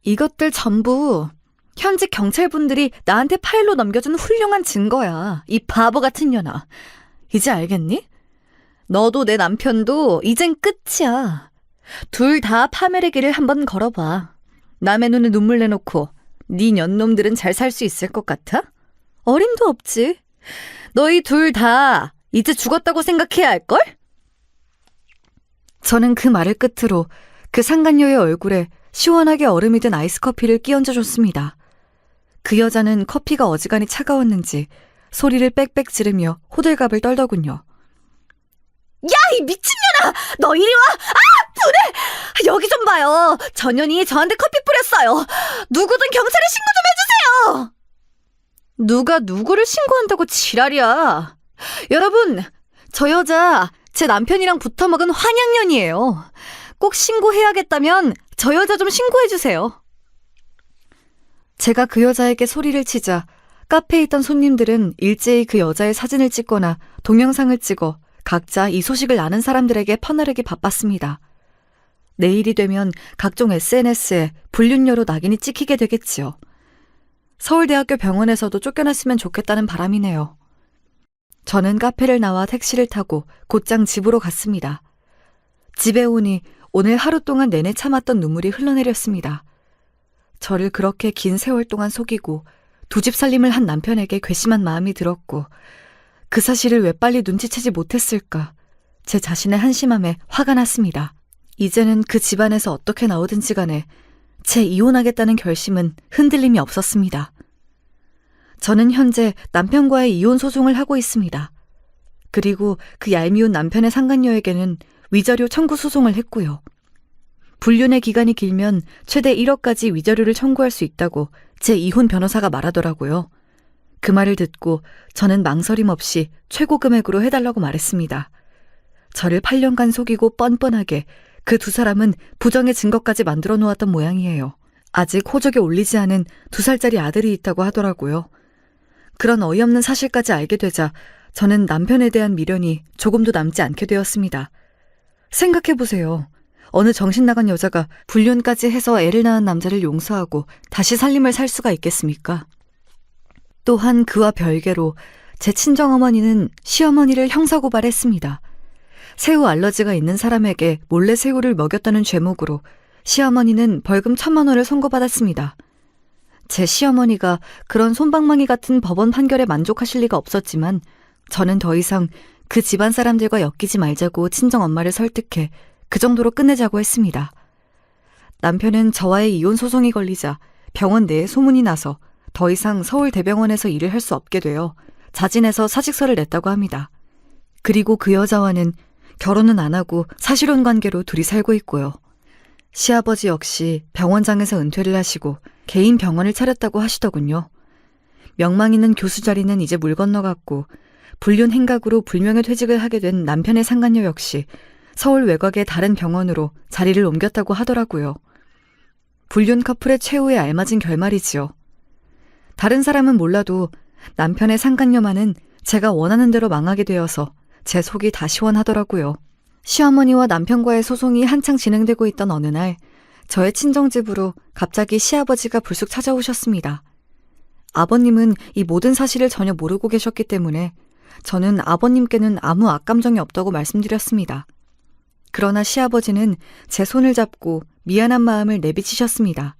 이것들 전부 현직 경찰분들이 나한테 파일로 넘겨준 훌륭한 증거야. 이 바보 같은 년아. 이제 알겠니? 너도 내 남편도 이젠 끝이야. 둘 다 파멸의 길을 한번 걸어봐. 남의 눈에 눈물 내놓고 네 년놈들은 잘 살 수 있을 것 같아? 어림도 없지. 너희 둘 다 이제 죽었다고 생각해야 할걸? 저는 그 말을 끝으로 그 상간녀의 얼굴에 시원하게 얼음이 든 아이스 커피를 끼얹어 줬습니다. 그 여자는 커피가 어지간히 차가웠는지 소리를 빽빽 지르며 호들갑을 떨더군요. 야, 이 미친년아! 너 이리 와! 아, 분해! 여기 좀 봐요. 저 년이 저한테 커피 뿌렸어요. 누구든 경찰에 신고 좀 해주세요! 누가 누구를 신고한다고 지랄이야. 여러분, 저 여자 제 남편이랑 붙어먹은 환양년이에요. 꼭 신고해야겠다면 저 여자 좀 신고해주세요. 제가 그 여자에게 소리를 치자 카페에 있던 손님들은 일제히 그 여자의 사진을 찍거나 동영상을 찍어 각자 이 소식을 아는 사람들에게 퍼나르기 바빴습니다. 내일이 되면 각종 SNS에 불륜녀로 낙인이 찍히게 되겠지요. 서울대학교 병원에서도 쫓겨났으면 좋겠다는 바람이네요. 저는 카페를 나와 택시를 타고 곧장 집으로 갔습니다. 집에 오니 오늘 하루 동안 내내 참았던 눈물이 흘러내렸습니다. 저를 그렇게 긴 세월 동안 속이고 두 집 살림을 한 남편에게 괘씸한 마음이 들었고 그 사실을 왜 빨리 눈치채지 못했을까 제 자신의 한심함에 화가 났습니다. 이제는 그 집안에서 어떻게 나오든지 간에 제 이혼하겠다는 결심은 흔들림이 없었습니다. 저는 현재 남편과의 이혼 소송을 하고 있습니다. 그리고 그 얄미운 남편의 상간녀에게는 위자료 청구 소송을 했고요. 불륜의 기간이 길면 최대 1억까지 위자료를 청구할 수 있다고 제 이혼 변호사가 말하더라고요. 그 말을 듣고 저는 망설임 없이 최고 금액으로 해달라고 말했습니다. 저를 8년간 속이고 뻔뻔하게 그 두 사람은 부정의 증거까지 만들어 놓았던 모양이에요. 아직 호적에 올리지 않은 2살짜리 아들이 있다고 하더라고요. 그런 어이없는 사실까지 알게 되자 저는 남편에 대한 미련이 조금도 남지 않게 되었습니다. 생각해보세요. 어느 정신 나간 여자가 불륜까지 해서 애를 낳은 남자를 용서하고 다시 살림을 살 수가 있겠습니까? 또한 그와 별개로 제 친정어머니는 시어머니를 형사고발했습니다. 새우 알러지가 있는 사람에게 몰래 새우를 먹였다는 죄목으로 시어머니는 벌금 1,000만 원을 선고받았습니다. 제 시어머니가 그런 솜방망이 같은 법원 판결에 만족하실 리가 없었지만 저는 더 이상 그 집안 사람들과 엮이지 말자고 친정엄마를 설득해 그 정도로 끝내자고 했습니다. 남편은 저와의 이혼 소송이 걸리자 병원 내에 소문이 나서 더 이상 서울대병원에서 일을 할 수 없게 되어 자진해서 사직서를 냈다고 합니다. 그리고 그 여자와는 결혼은 안 하고 사실혼 관계로 둘이 살고 있고요. 시아버지 역시 병원장에서 은퇴를 하시고 개인 병원을 차렸다고 하시더군요. 명망 있는 교수 자리는 이제 물 건너갔고 불륜 행각으로 불명예 퇴직을 하게 된 남편의 상간녀 역시 서울 외곽의 다른 병원으로 자리를 옮겼다고 하더라고요. 불륜 커플의 최후에 알맞은 결말이지요. 다른 사람은 몰라도 남편의 상간녀만은 제가 원하는 대로 망하게 되어서 제 속이 다 시원하더라고요. 시어머니와 남편과의 소송이 한창 진행되고 있던 어느 날 저의 친정집으로 갑자기 시아버지가 불쑥 찾아오셨습니다. 아버님은 이 모든 사실을 전혀 모르고 계셨기 때문에 저는 아버님께는 아무 악감정이 없다고 말씀드렸습니다. 그러나 시아버지는 제 손을 잡고 미안한 마음을 내비치셨습니다.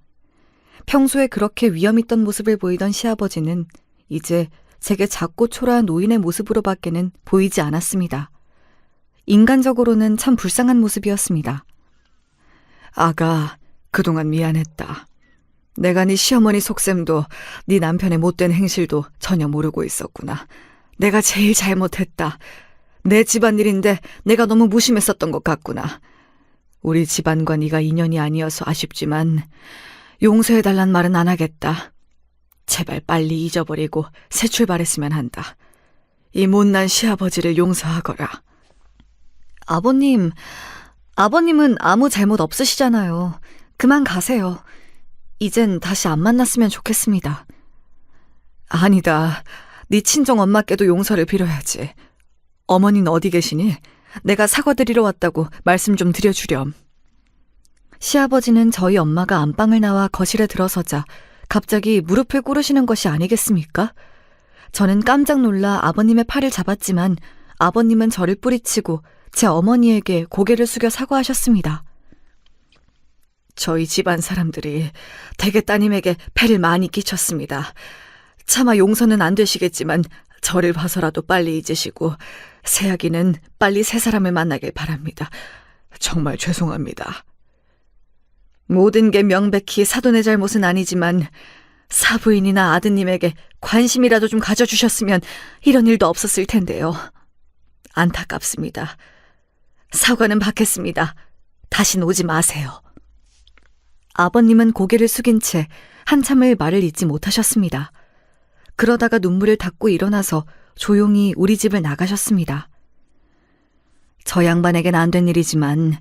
평소에 그렇게 위험 있던 모습을 보이던 시아버지는 이제 제게 작고 초라한 노인의 모습으로밖에는 보이지 않았습니다. 인간적으로는 참 불쌍한 모습이었습니다. 아가, 그동안 미안했다. 내가 네 시어머니 속셈도 네 남편의 못된 행실도 전혀 모르고 있었구나. 내가 제일 잘못했다. 내 집안일인데 내가 너무 무심했었던 것 같구나. 우리 집안과 네가 인연이 아니어서 아쉽지만 용서해달란 말은 안 하겠다. 제발 빨리 잊어버리고 새 출발했으면 한다. 이 못난 시아버지를 용서하거라. 아버님은 아무 잘못 없으시잖아요. 그만 가세요. 이젠 다시 안 만났으면 좋겠습니다. 아니다. 네 친정 엄마께도 용서를 빌어야지. 어머니는 어디 계시니? 내가 사과드리러 왔다고 말씀 좀 드려주렴. 시아버지는 저희 엄마가 안방을 나와 거실에 들어서자 갑자기 무릎을 꿇으시는 것이 아니겠습니까? 저는 깜짝 놀라 아버님의 팔을 잡았지만 아버님은 저를 뿌리치고 제 어머니에게 고개를 숙여 사과하셨습니다. 저희 집안 사람들이 대개 따님에게 폐를 많이 끼쳤습니다. 차마 용서는 안 되시겠지만 저를 봐서라도 빨리 잊으시고 새아기는 빨리 새 사람을 만나길 바랍니다. 정말 죄송합니다. 모든 게 명백히 사돈의 잘못은 아니지만 사부인이나 아드님에게 관심이라도 좀 가져주셨으면 이런 일도 없었을 텐데요. 안타깝습니다. 사과는 받겠습니다. 다신 오지 마세요. 아버님은 고개를 숙인 채 한참을 말을 잇지 못하셨습니다. 그러다가 눈물을 닦고 일어나서 조용히 우리 집을 나가셨습니다. 저 양반에겐 안 된 일이지만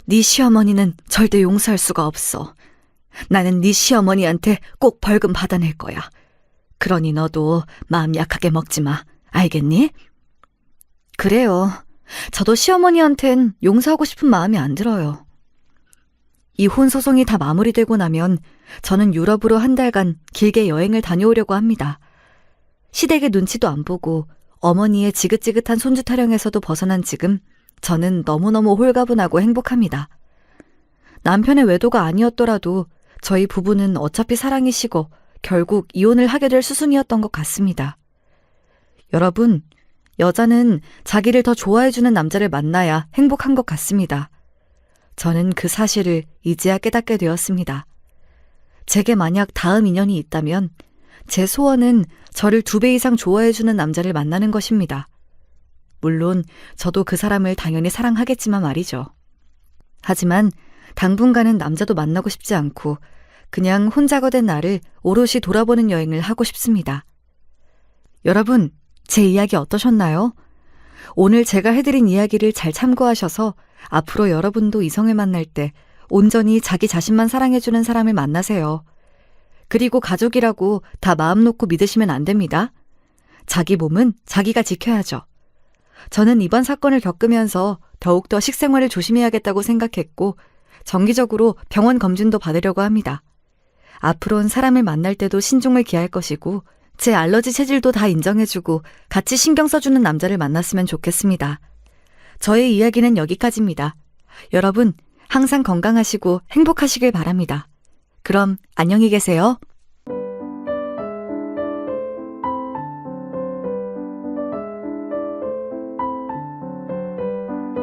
네 시어머니는 절대 용서할 수가 없어. 나는 네 시어머니한테 꼭 벌금 받아낼 거야. 그러니 너도 마음 약하게 먹지 마. 알겠니? 그래요. 저도 시어머니한텐 용서하고 싶은 마음이 안 들어요. 이혼 소송이 다 마무리되고 나면 저는 유럽으로 한 달간 길게 여행을 다녀오려고 합니다. 시댁의 눈치도 안 보고 어머니의 지긋지긋한 손주 타령에서도 벗어난 지금 저는 너무너무 홀가분하고 행복합니다. 남편의 외도가 아니었더라도 저희 부부는 어차피 사랑이 식어 결국 이혼을 하게 될 수순이었던 것 같습니다. 여러분, 여자는 자기를 더 좋아해주는 남자를 만나야 행복한 것 같습니다. 저는 그 사실을 이제야 깨닫게 되었습니다. 제게 만약 다음 인연이 있다면 제 소원은 저를 2배 이상 좋아해주는 남자를 만나는 것입니다. 물론 저도 그 사람을 당연히 사랑하겠지만 말이죠. 하지만 당분간은 남자도 만나고 싶지 않고 그냥 혼자가 된 나를 오롯이 돌아보는 여행을 하고 싶습니다. 여러분, 제 이야기 어떠셨나요? 오늘 제가 해드린 이야기를 잘 참고하셔서 앞으로 여러분도 이성을 만날 때 온전히 자기 자신만 사랑해주는 사람을 만나세요. 그리고 가족이라고 다 마음 놓고 믿으시면 안 됩니다. 자기 몸은 자기가 지켜야죠. 저는 이번 사건을 겪으면서 더욱더 식생활을 조심해야겠다고 생각했고 정기적으로 병원 검진도 받으려고 합니다. 앞으로는 사람을 만날 때도 신중을 기할 것이고 제 알러지 체질도 다 인정해주고 같이 신경 써주는 남자를 만났으면 좋겠습니다. 저의 이야기는 여기까지입니다. 여러분, 항상 건강하시고 행복하시길 바랍니다. 그럼 안녕히 계세요.